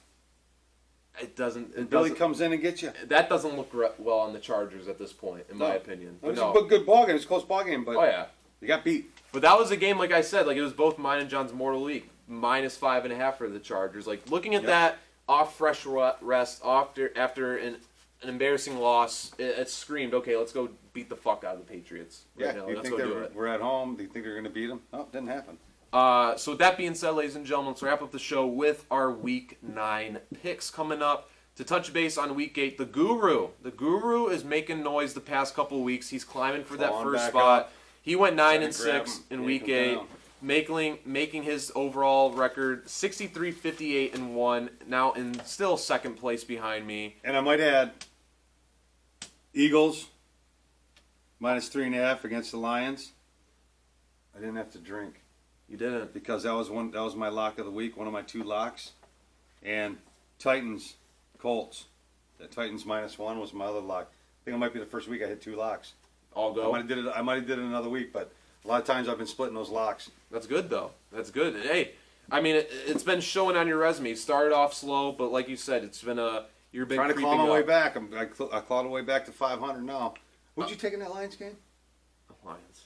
It doesn't. And Billy comes in and gets you. That doesn't look well on the Chargers at this point, in my opinion. It was a good ball game. It was a close ball game, but they got beat. But that was a game, like I said, like it was both mine and John's mortal league. -5.5 for the Chargers. Like looking at that off fresh rest after an embarrassing loss, it screamed, okay, let's go beat the fuck out of the Patriots. Right now. You think we're at home? Do you think they're going to beat them? No, it didn't happen. So with that being said, ladies and gentlemen, let's wrap up the show with our Week 9 picks coming up. To touch base on Week 8, the Guru is making noise the past couple of weeks. He's climbing for that first spot. Up. He went 9-6 in Week 8, making his overall record 63-58-1. Now in still second place behind me. And I might add, Eagles -3.5 against the Lions. I didn't have to drink. You didn't, because that was my lock of the week, one of my 2 locks, and Titans, Colts. That Titans -1 was my other lock. I think it might be the first week I hit 2 locks. All go. I might have did it another week, but a lot of times I've been splitting those locks. That's good though. That's good. Hey, I mean it's been showing on your resume. You started off slow, but like you said, it's been you've been trying to claw my up. way back. I clawed my way back to 500 now. Who'd you take in that Lions game? Lions.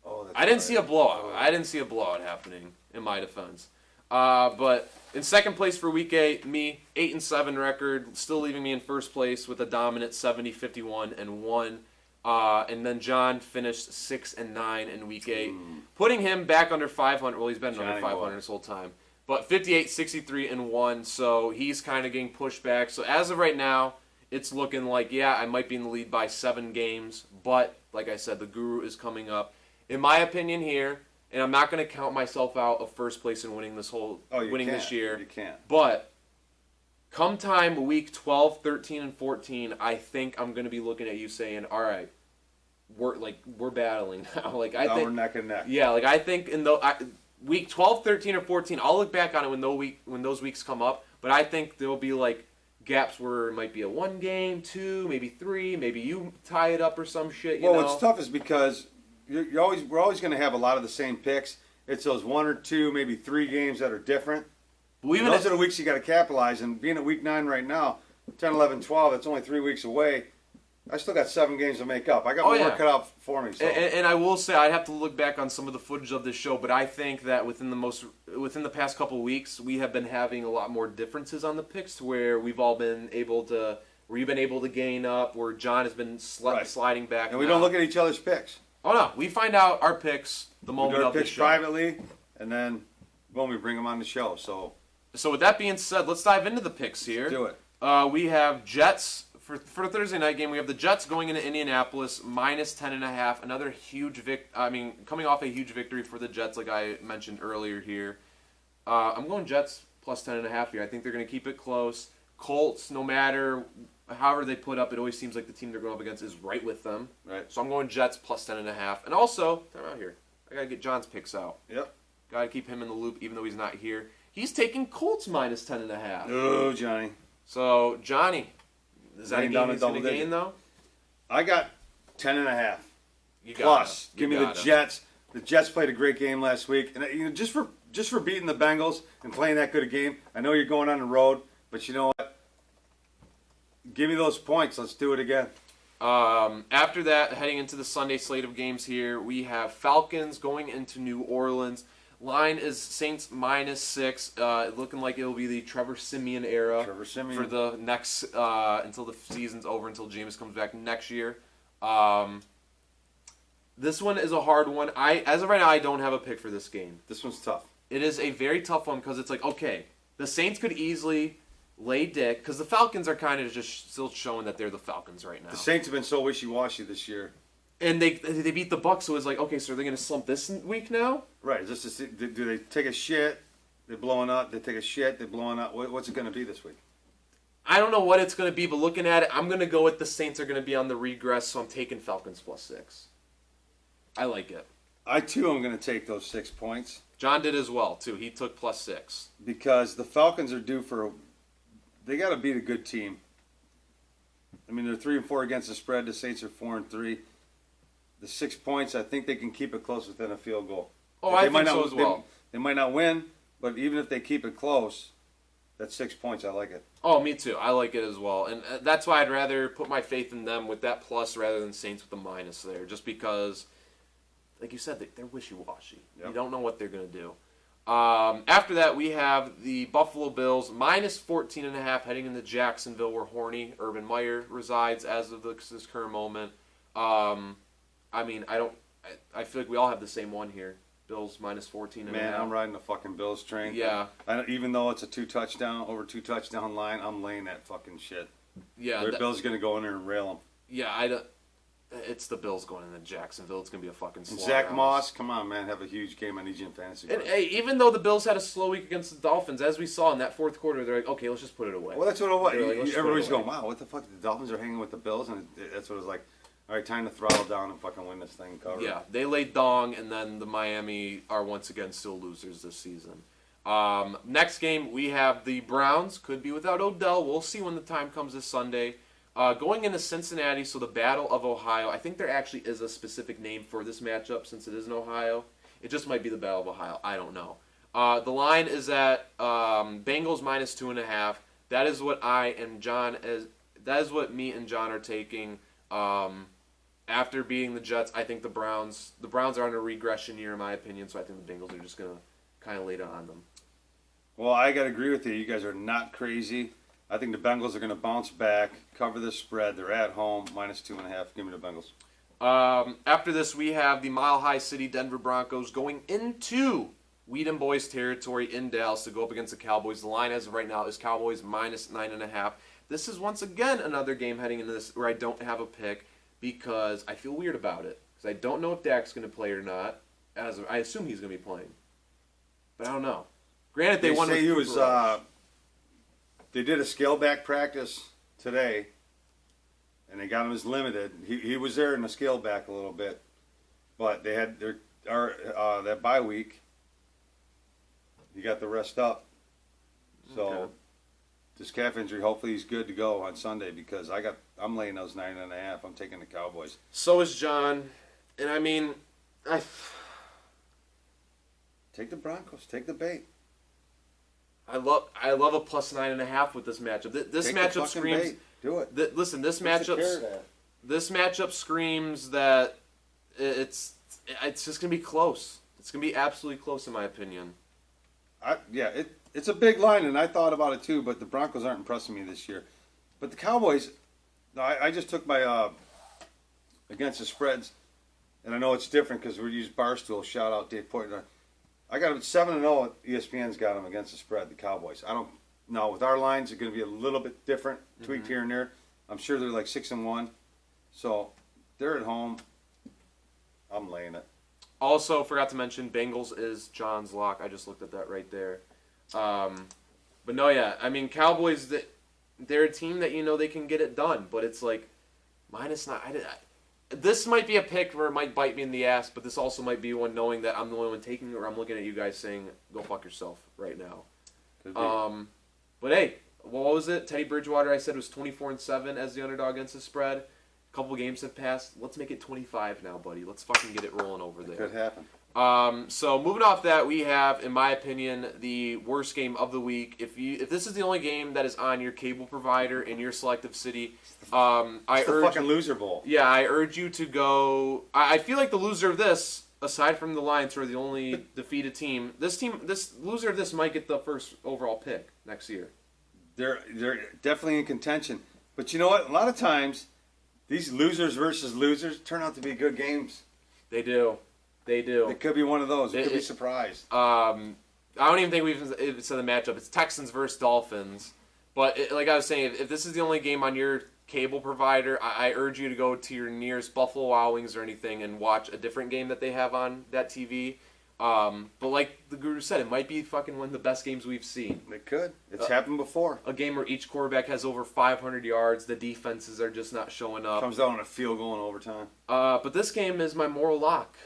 Oh, that's I didn't see a blowout. I didn't see a blowout happening, in my defense. But in second place for Week 8, me, 8-7 record, still leaving me in first place with a dominant 70-51-1. And then John finished 6-9 in Week 8, putting him back under 500. Well, he's been under 500 this whole time. But 58-63-1, so he's kind of getting pushed back. So as of right now, it's looking like, I might be in the lead by 7 games. But, like I said, the Guru is coming up. In my opinion here, and I'm not going to count myself out of first place in winning this year. You can't. But come time week 12, 13, and 14, I think I'm going to be looking at you saying, all right, we're battling now. We're neck and neck. Yeah, I think in week 12, 13, or 14, I'll look back on it when those weeks come up, but I think there'll be gaps where it might be a 1 game, 2, maybe 3, maybe you tie it up or some shit. What's tough is because we're always going to have a lot of the same picks. It's those 1 or 2, maybe 3 games that are different. Those are the weeks you got to capitalize. And being at Week 9 right now, 10, 11, 12, that's only 3 weeks away. I still got 7 games to make up. I got more cut out for me. So. And I will say, I'd have to look back on some of the footage of this show, but I think that within the past couple of weeks, we have been having a lot more differences on the picks, where we've all been able to, where you've been able to gain up, where John has been sliding back. And we don't look at each other's picks. Oh no, we find out our picks the moment of the show. We do our picks privately, and then boom, we bring them on the show. So with that being said, let's dive into the picks here. Let's do it. We have Jets for the Thursday night game. We have the Jets going into Indianapolis -10.5. Another huge coming off a huge victory for the Jets, like I mentioned earlier here. I'm going Jets +10.5 here. I think they're going to keep it close. Colts, no matter however they put up, it always seems like the team they're going up against is right with them. Right. So I'm going Jets plus 10.5. And also, time out here. I got to get John's picks out. Yep. Got to keep him in the loop even though he's not here. He's taking Colts minus 10.5. Oh, Johnny. So, Johnny, is that a Laying game down a he's going to double gain, digit. though? I got 10.5. You Plus, gotta. give You me the gotta. Jets. The Jets played a great game last week, and just for beating the Bengals and playing that good a game. I know you're going on the road, but you know what? Give me those points. Let's do it again. After that, heading into the Sunday slate of games here, we have Falcons going into New Orleans. Line is Saints -6, looking like it'll be the Trevor Siemian era Trevor Siemian. for the next until the season's over, until Jameis comes back next year. This one is a hard one. As of right now, I don't have a pick for this game. This one's tough. It is a very tough one because it's like, okay, the Saints could easily lay dick because the Falcons are kind of just still showing that they're the Falcons right now. The Saints have been so wishy-washy this year. And they beat the Bucs, so it's like, okay, so are they going to slump this week now? Right. Do they take a shit? They're blowing up. They take a shit. They're blowing up. What's it going to be this week? I don't know what it's going to be, but looking at it, I'm going to go with the Saints are going to be on the regress, so I'm taking Falcons +6. I like it. I, too, am going to take those 6 points. John did as well, too. He took +6. Because the Falcons are due for they got to beat a good team. I mean, they're 3-4 against the spread. The Saints are 4-3. The 6 points, I think they can keep it close within a field goal. Oh, They I might think so not- as well. They might not win, but even if they keep it close, that's 6 points. I like it. Oh, me too. I like it as well. And that's why I'd rather put my faith in them with that plus rather than Saints with the minus there. Just because, like you said, they're wishy-washy. Yep. You don't know what they're going to do. After that, we have the Buffalo Bills -14.5 heading into Jacksonville, where horny Urban Meyer resides as of this current moment. I mean, I feel like we all have the same one here. Bills -14.5. Man, I'm riding the fucking Bills train. Yeah. Even though it's a over two touchdown line, I'm laying that fucking shit. Yeah. The Bills going to go in there and rail them. Yeah, it's the Bills going into Jacksonville. It's going to be a fucking slaughter. Zach Moss, come on, man, have a huge game. I need you in fantasy. And hey, even though the Bills had a slow week against the Dolphins, as we saw in that fourth quarter, they're like, okay, let's just put it away. Well, that's what it was. They're like, let's just put it Everybody's away. going, wow, what the fuck? The Dolphins are hanging with the Bills, and that's what it was like. All right, time to throttle down and fucking win this thing. Cover. Yeah, they laid dong, and then the Miami are once again still losers this season. Next game, we have the Browns. Could be without Odell. We'll see when the time comes this Sunday. Going into Cincinnati, so the Battle of Ohio. I think there actually is a specific name for this matchup since it is in Ohio. It just might be the Battle of Ohio. I don't know. The line is at Bengals -2.5. That is what that is what me and John are taking. After beating the Jets, I think the Browns are on a regression year in my opinion, so I think the Bengals are just going to kind of lay it on them. Well, I got to agree with you. You guys are not crazy. I think the Bengals are going to bounce back, cover the spread. They're at home, -2.5. Give me the Bengals. After this, we have the Mile High City Denver Broncos going into Weed and Boys territory in Dallas to go up against the Cowboys. The line as of right now is Cowboys -9.5. This is once again another game heading into this where I don't have a pick because I feel weird about it. Because I don't know if Dak's going to play or not. I assume he's going to be playing. But I don't know. Granted, they won say with he Cooper was. Rush. They did a scale back practice today, and they got him as limited. He was there in the scale back a little bit, but they had that bye week. He got the rest up, so Okay. this calf injury. Hopefully, he's good to go on Sunday because I'm laying those 9.5. I'm taking the Cowboys. So is John. And I mean, Take the Broncos. Take the bait. I love a +9.5 with this matchup. This Take the matchup fucking screams. bait. Do it. Listen, this What's the matchup. carrot at? This matchup screams that it's just gonna be close. It's gonna be absolutely close in my opinion. It's a big line, and I thought about it too. But the Broncos aren't impressing me this year. But the Cowboys, I just took my against the spreads, and I know it's different because we use Barstool. Shout out Dave Portnoy. I got them 7-0. ESPN's got them against the spread. The Cowboys. I don't know with our lines. It's going to be a little bit different, tweaked here and there. I'm sure they're like 6-1, so they're at home. I'm laying it. Also, forgot to mention, Bengals is John's lock. I just looked at that right there. But no, yeah, I mean Cowboys. they're a team that they can get it done, but it's like -9. This might be a pick where it might bite me in the ass, but this also might be one knowing that I'm the only one taking it, or I'm looking at you guys saying, go fuck yourself right now. But hey, what was it? Teddy Bridgewater, I said, was 24-7 as the underdog against the spread. A couple games have passed. Let's make it 25 now, buddy. Let's fucking get it rolling over there. Could happen. So moving off that, we have, in my opinion, the worst game of the week. If this is the only game that is on your cable provider in your selective city, It's the fucking loser bowl. Yeah, I urge you to go. I feel like the loser of this, aside from the Lions, who are the only defeated team, this loser of this might get the first overall pick next year. They're definitely in contention. But you know what? A lot of times, these losers versus losers turn out to be good games. They do. It could be one of those. It could be surprised. I don't even think we've said the matchup. It's Texans versus Dolphins. But like I was saying, if this is the only game on your cable provider, I urge you to go to your nearest Buffalo Wild Wings or anything and watch a different game that they have on that TV. But like the Guru said, it might be fucking one of the best games we've seen. It could. It's happened before. A game where each quarterback has over 500 yards. The defenses are just not showing up. Comes down on a field goal in overtime. But this game is my moral lock.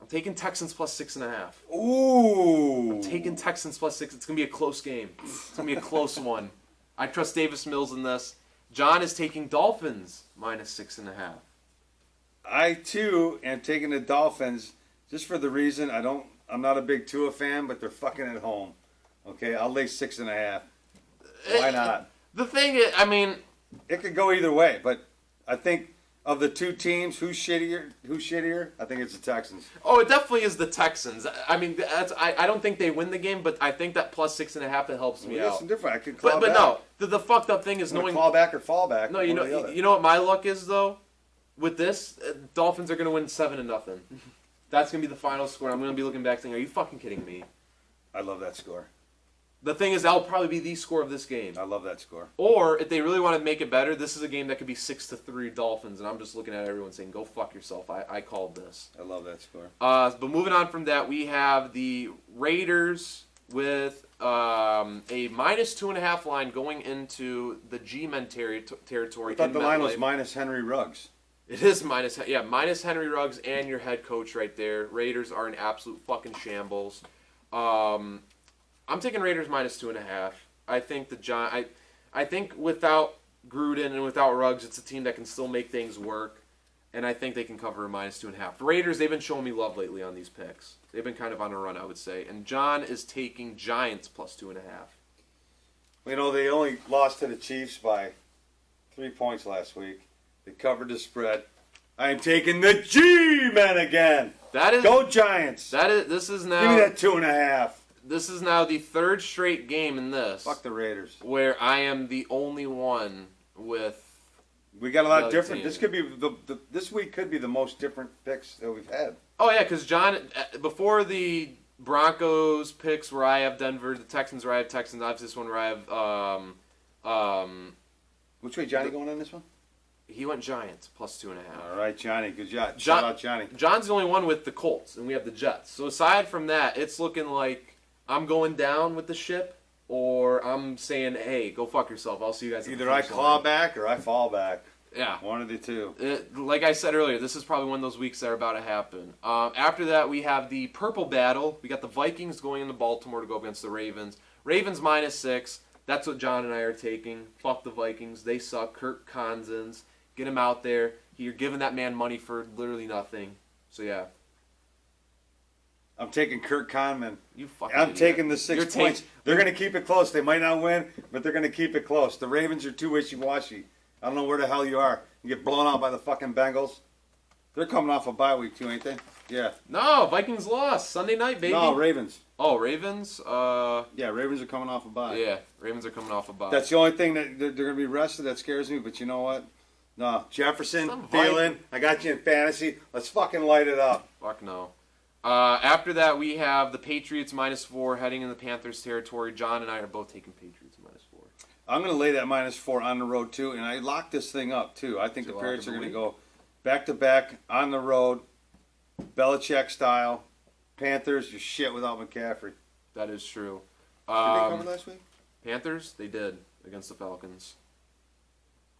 I'm taking Texans plus 6.5. Ooh. I'm taking Texans plus 6. It's going to be a close game. It's going to be a close one. I trust Davis Mills in this. John is taking Dolphins minus 6.5. I, too, am taking the Dolphins just for the reason I'm not a big Tua fan, but they're fucking at home. Okay, I'll lay 6.5. Why not? The thing is, I mean... It could go either way, but I think... Of the two teams, who's shittier? I think it's the Texans. Oh, it definitely is the Texans. I mean, I don't think they win the game, but I think that plus 6.5 it helps me out. It's different. I could claw but back. no, the fucked up thing is knowing claw back or fall back. No, you know what my luck is though. With this, Dolphins are gonna win 7-0. That's gonna be the final score. I'm gonna be looking back saying, "Are you fucking kidding me?" I love that score. The thing is, that'll probably be the score of this game. I love that score. Or, if they really want to make it better, this is a game that could be 6-3 Dolphins, and I'm just looking at everyone saying, go fuck yourself. I called this. I love that score. But moving on from that, we have the Raiders with a minus 2.5 line going into the G-Men territory. I thought the line was minus Henry Ruggs. It is minus Henry Ruggs and your head coach right there. Raiders are an absolute fucking shambles. I'm taking Raiders minus 2.5. I think I think without Gruden and without Ruggs, it's a team that can still make things work, and I think they can cover a minus 2.5. The Raiders, they've been showing me love lately on these picks. They've been kind of on a run, I would say. And John is taking Giants plus 2.5. You know, they only lost to the Chiefs by 3 points last week. They covered the spread. I'm taking the G-Men again. Go Giants. This is now. Give me that 2.5. This is now the third straight game in this. Fuck the Raiders. Where I am the only one with. We got a lot different. This could be this week could be the most different picks that we've had. Oh yeah, because John, before the Broncos picks where I have Denver, the Texans where I have Texans, obviously this one where I have. Which way Johnny going on this one? He went Giants plus 2.5. All right, Johnny. Good job. Shout out Johnny. John's the only one with the Colts, and we have the Jets. So aside from that, it's looking like I'm going down with the ship, or I'm saying, hey, go fuck yourself. I'll see you guys. Either I claw back or I fall back. Yeah. One of the two. Like I said earlier, this is probably one of those weeks that are about to happen. After that, we have the purple battle. We got the Vikings going into Baltimore to go against the Ravens. Ravens minus 6. That's what John and I are taking. Fuck the Vikings. They suck. Kirk Cousins. Get him out there. You're giving that man money for literally nothing. So, yeah. I'm taking Kirk Conman. I'm idiot. Taking the 6 points. They're going to keep it close. They might not win, but they're going to keep it close. The Ravens are too wishy-washy. I don't know where the hell you are. You get blown out by the fucking Bengals. They're coming off a bye week too, ain't they? Yeah. No, Vikings lost Sunday night, baby. No, Ravens. Oh, Ravens? Yeah, Ravens are coming off a bye. Yeah, Ravens are coming off a bye. That's the only thing that they're going to be rested. That scares me, but you know what? No, Jefferson, Thielen, I got you in fantasy. Let's fucking light it up. Fuck no. After that, we have the Patriots minus 4 heading in the Panthers territory. John and I are both taking Patriots minus 4. I'm going to lay that minus 4 on the road, too, and I locked this thing up, too. I think the Patriots are going to go back-to-back on the road, Belichick style. Panthers, you're shit without McCaffrey. That is true. Did they cover last week? Panthers, they did. against the Falcons.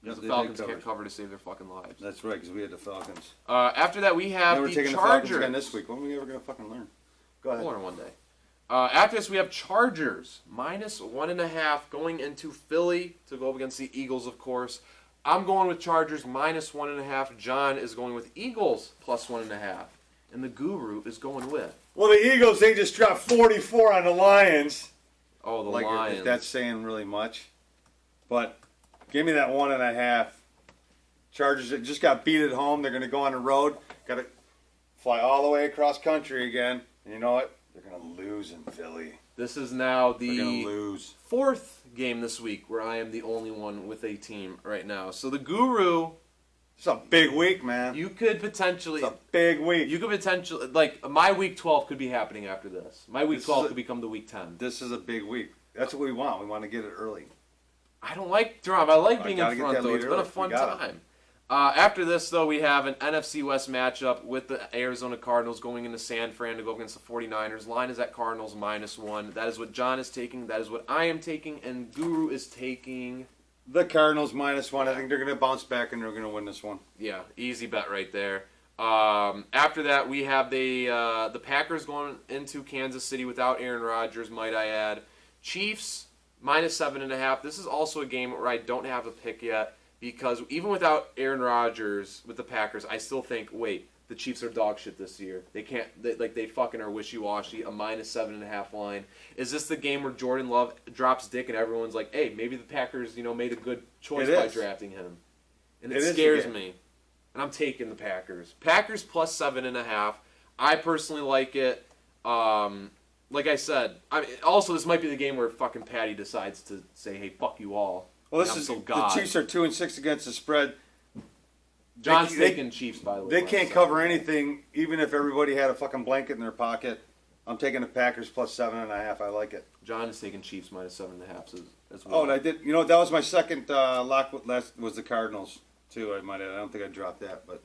Yep, The they Falcons take can't coverage. cover to save their fucking lives. That's right, because we had the Falcons. After that, we have And we're the taking the Falcons Chargers. again this week. When are we ever going to fucking learn? Go ahead. We'll learn one day. After this, we have Chargers -1.5 going into Philly to go up against the Eagles, of course. I'm going with Chargers -1.5. John is going with Eagles +1.5. And the Guru is going with. Well, the Eagles, they just dropped 44 on the Lions. Oh, the Like, Lions. if that's saying really much. But give me that 1.5. Chargers that just got beat at home. They're going to go on the road. Got to fly all the way across country again. And you know what? They're going to lose in Philly. This is now They're going the to lose. 4th game this week where I am the only one with a team right now. So the Guru, It's a big week, man. you could potentially... It's a big week. You could potentially... Like, my week 12 could be happening after this. My week This 12 is could become the week 10. This is a big week. That's what we want. We want to get it early. I don't like drama. I like being gotta in get front, that though. lead It's been a early. fun We gotta. time. After this, though, we have an NFC West matchup with the Arizona Cardinals going into San Fran to go against the 49ers. Line is at Cardinals -1. That is what John is taking. That is what I am taking. And Guru is taking... The Cardinals -1. I think they're going to bounce back and they're going to win this one. Yeah, easy bet right there. After that, we have the Packers going into Kansas City without Aaron Rodgers, might I add. Chiefs -7.5. This is also a game where I don't have a pick yet because even without Aaron Rodgers with the Packers, I still think, wait, the Chiefs are dog shit this year. They can't, they fucking are wishy-washy. A -7.5 line. Is this the game where Jordan Love drops dick and everyone's like, hey, maybe the Packers, made a good choice It by is. drafting him? And It it is the scares game. me. And I'm taking the Packers. Packers +7.5. I personally like it. Like I said, also this might be the game where fucking Patty decides to say, "Hey, fuck you all." Well, And I'm so God. the Chiefs are 2-6 against the spread. John's they- taking Chiefs, by the way. They when I can't said cover that. anything, even if everybody had a fucking blanket in their pocket. I'm taking the Packers +7.5. I like it. John is taking Chiefs -7.5 as well. Oh, and I did. You know, that was my second lock. Last was the Cardinals too. I might add. I don't think I dropped that, but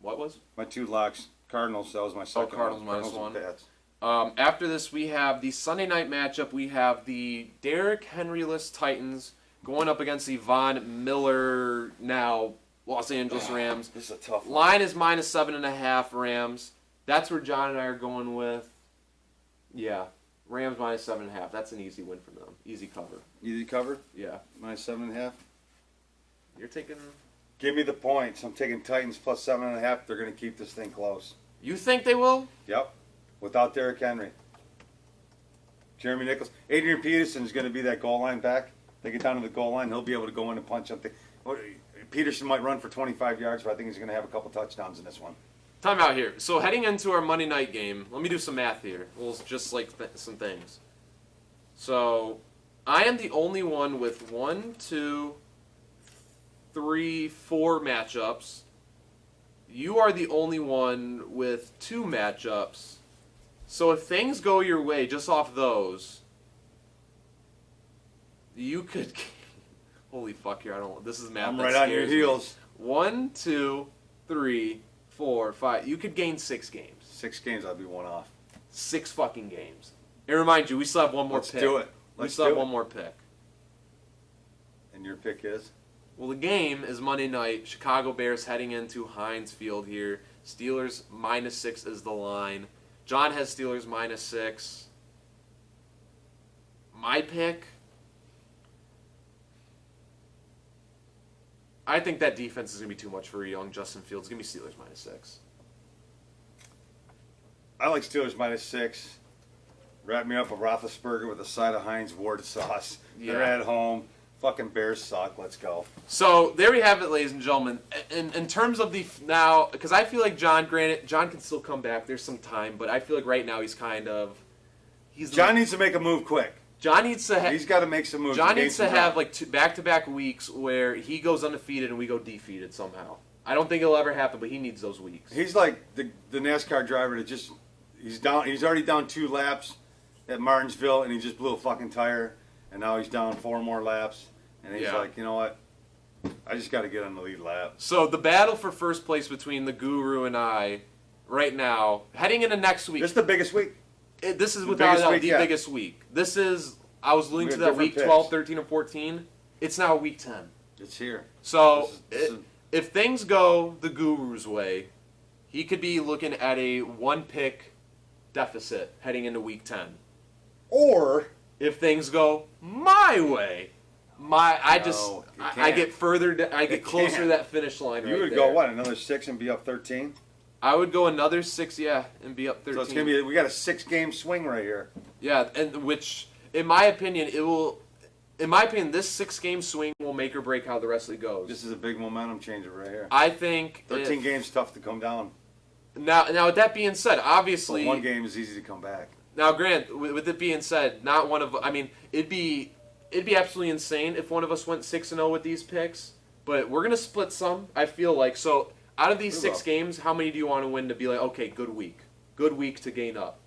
What was? my 2 locks, Cardinals. That was my second. Cardinals one. -1. and Pats. After this, we have the Sunday night matchup. We have the Derrick Henry-less Titans going up against the Von Miller, now Los Angeles Rams. This is a tough one. Line is -7.5 Rams. That's where John and I are going with. Yeah, Rams -7.5. That's an easy win for them. Easy cover. Easy cover. Yeah. -7.5. You're taking... Give me the points. I'm taking Titans +7.5. They're going to keep this thing close. You think they will? Yep. Without Derrick Henry. Jeremy Nichols. Adrian Peterson is going to be that goal line back. They get down to the goal line, he'll be able to go in and punch something. Peterson might run for 25 yards, but I think he's going to have a couple touchdowns in this one. Time out here. So heading into our Monday night game, let me do some math here. Well, just like some things. So I am the only one with 1, 2, 3, 4 matchups. You are the only one with 2 matchups. So if things go your way just off those, you could... Holy fuck here, I don't... This is math I'm that right on your scares me. heels. 1, 2, 3, 4, 5. You could gain 6 games. 6 games, I'll be one off. 6 fucking games. And remind you, we still have one more Let's pick. do it. We Let's still have do one it. more pick. And your pick is? Well, the game is Monday night. Chicago Bears heading into Heinz Field here. Steelers -6 is the line. John has Steelers -6. My pick... I think that defense is going to be too much for young Justin Fields. Give me Steelers -6. I like Steelers -6. Wrap me up a Roethlisberger with a side of Heinz Ward sauce. They're Yeah. at home. Fucking Bears suck. Let's go. So there we have it, ladies and gentlemen. In terms of the now, because I feel like John, granted, John can still come back. There's some time, but I feel like right now he's kind of John needs to make a move quick. John needs to He's got to make some moves. John gain needs to some have ground. like back-to-back weeks where he goes undefeated and we go defeated somehow. I don't think it'll ever happen, but he needs those weeks. He's like the NASCAR driver that just he's down. He's already down 2 laps at Martinsville, and he just blew a fucking tire, and now he's down 4 more laps, and he's Yeah. like, you know what? I just got to get on the lead lap. So the battle for first place between the Guru and I, right now, heading into next week. This is the biggest week. This is The without a biggest doubt week the yet. biggest week. This is I was alluding We to have that different week picks. 12, 13, and 14. It's now week 10. It's here. So This is- if things go the Guru's way, he could be looking at a 1-pick deficit heading into week 10. Or If things go my way, I can't. get further, I get It closer to can't. that finish line. you right would there. go what, another 6 and be up 13? I would go another 6, yeah, and be up 13. So it's gonna be we got a 6-game swing right here. Yeah, and which, in my opinion, it will. In my opinion, this 6-game swing will make or break how the rest of it goes. This is a big momentum changer right here. I think 13 games tough to come down. Now, with that being said, obviously, But 1 game is easy to come back. now, Grant, with it being said, not one of. I mean, it'd be absolutely insane if one of us went 6-0 with these picks. But we're gonna split some. I feel like so. Out of these We 6 will. games, how many do you want to win to be like, okay, good week to gain up?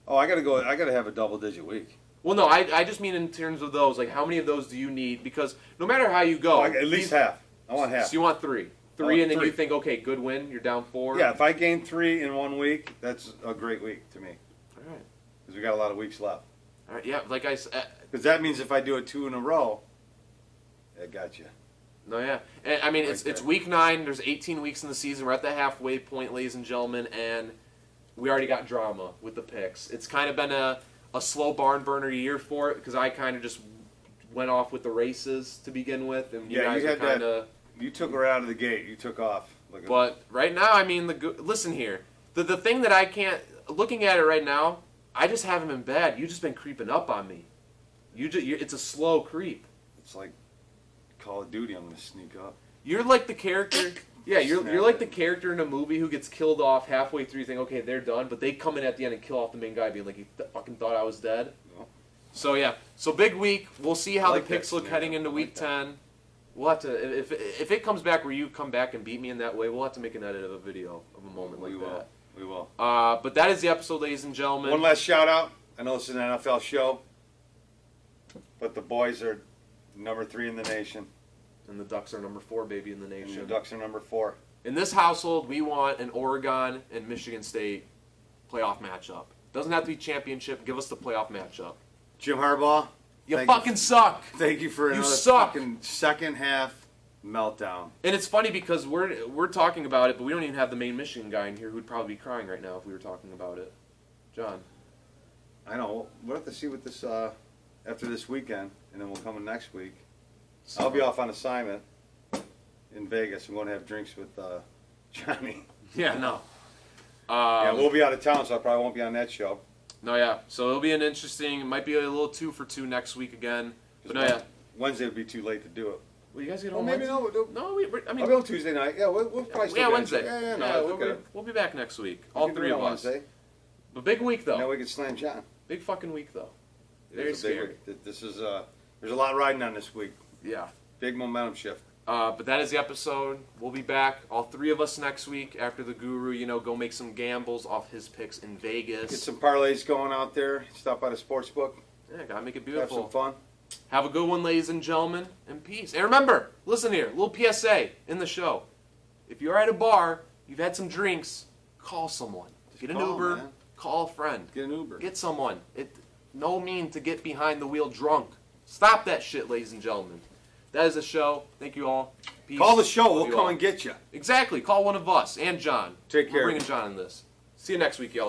Oh, I gotta have a double-digit week. Well, no, I just mean in terms of those. Like, how many of those do you need? Because no matter how you go, Oh, at least half. I want half. So you want 3, want and then 3. you think, okay, good win. You're down 4. Yeah, if I gain 3 in 1 week, that's a great week to me. All right. Because we got a lot of weeks left. All right. Yeah. Like I said. Because that means if I do it 2 in a row, I got you. No, yeah. And, I mean, Right it's there. week 9. There's 18 weeks in the season. We're at the halfway point, ladies and gentlemen, and we already got drama with the picks. It's kind of been a slow barn burner year for it because I kind of just went off with the races to begin with, and you Yeah, guys you are had kind that. of. You took her out of the gate. You took off. Look at But right now, I mean, listen here. The thing that I can't, looking at it right now, I just haven't been bad. You've just been creeping up on me. It's a slow creep. It's like Call of Duty. I'm gonna sneak up. You're like the character. Yeah, you're Snap like it. the character in a movie who gets killed off halfway through. You think, okay, they're done, but they come in at the end and kill off the main guy, being like, "You fucking thought I was dead." No. So yeah, so big week. We'll see how like the picks that look scenario. heading into I week like that. 10. We'll have to if it comes back where you come back and beat me in that way, we'll have to make an edit of a video of a moment like We will. that. We will. But that is the episode, ladies and gentlemen. One last shout out. I know this is an NFL show, but the boys are number 3 in the nation, And the Ducks are number 4, baby, in the and nation. the Ducks are number 4. In this household, we want an Oregon and Michigan State playoff matchup. Doesn't have to be championship. Give us the playoff matchup. Jim Harbaugh, You Thank fucking suck. thank you for You another suck. fucking second half meltdown. And it's funny because we're talking about it, but we don't even have the main Michigan guy in here who'd probably be crying right now if we were talking about it. John. I know. We'll have to see what this after this weekend, and then we'll come in next week. I'll be off on assignment in Vegas. I'm going to have drinks with Johnny. Yeah, no. Yeah, we'll be out of town, so I probably won't be on that show. No, yeah. So it'll be an interesting. It might be a little 2 for 2 next week again. But no, yeah. Wednesday would be too late to do it. Well, you guys get Well, home. maybe Wednesday? no. We'll do, No, I mean, I'll be on Tuesday night. Yeah, we'll probably still yeah, be on Wednesday. Tuesday. Yeah, no, we'll be back next week. we All can do 3 it of on us. Wednesday. But big week though. Now we can slam John. Big fucking week though. It Very is a big scary. week. This is there's a lot riding on this week. Yeah. Big momentum shift. But that is the episode. We'll be back, all 3 of us next week after the Guru. Go make some gambles off his picks in Vegas. Get some parlays going out there. Stop by the sports book. Yeah, gotta make it Have beautiful. some fun. Have a good one, ladies and gentlemen, and peace. And remember, listen here, little PSA in the show. If you're at a bar, you've had some drinks, call someone. Get an call, Uber, man. call a friend. Get an Uber. Get someone. No mean to get behind the wheel drunk. Stop that shit, ladies and gentlemen. That is the show. Thank you all. Peace. Call the show. Love We'll you come all. and get you. Exactly. Call one of us and John. Take care. We're bringing John in this. See you next week, y'all.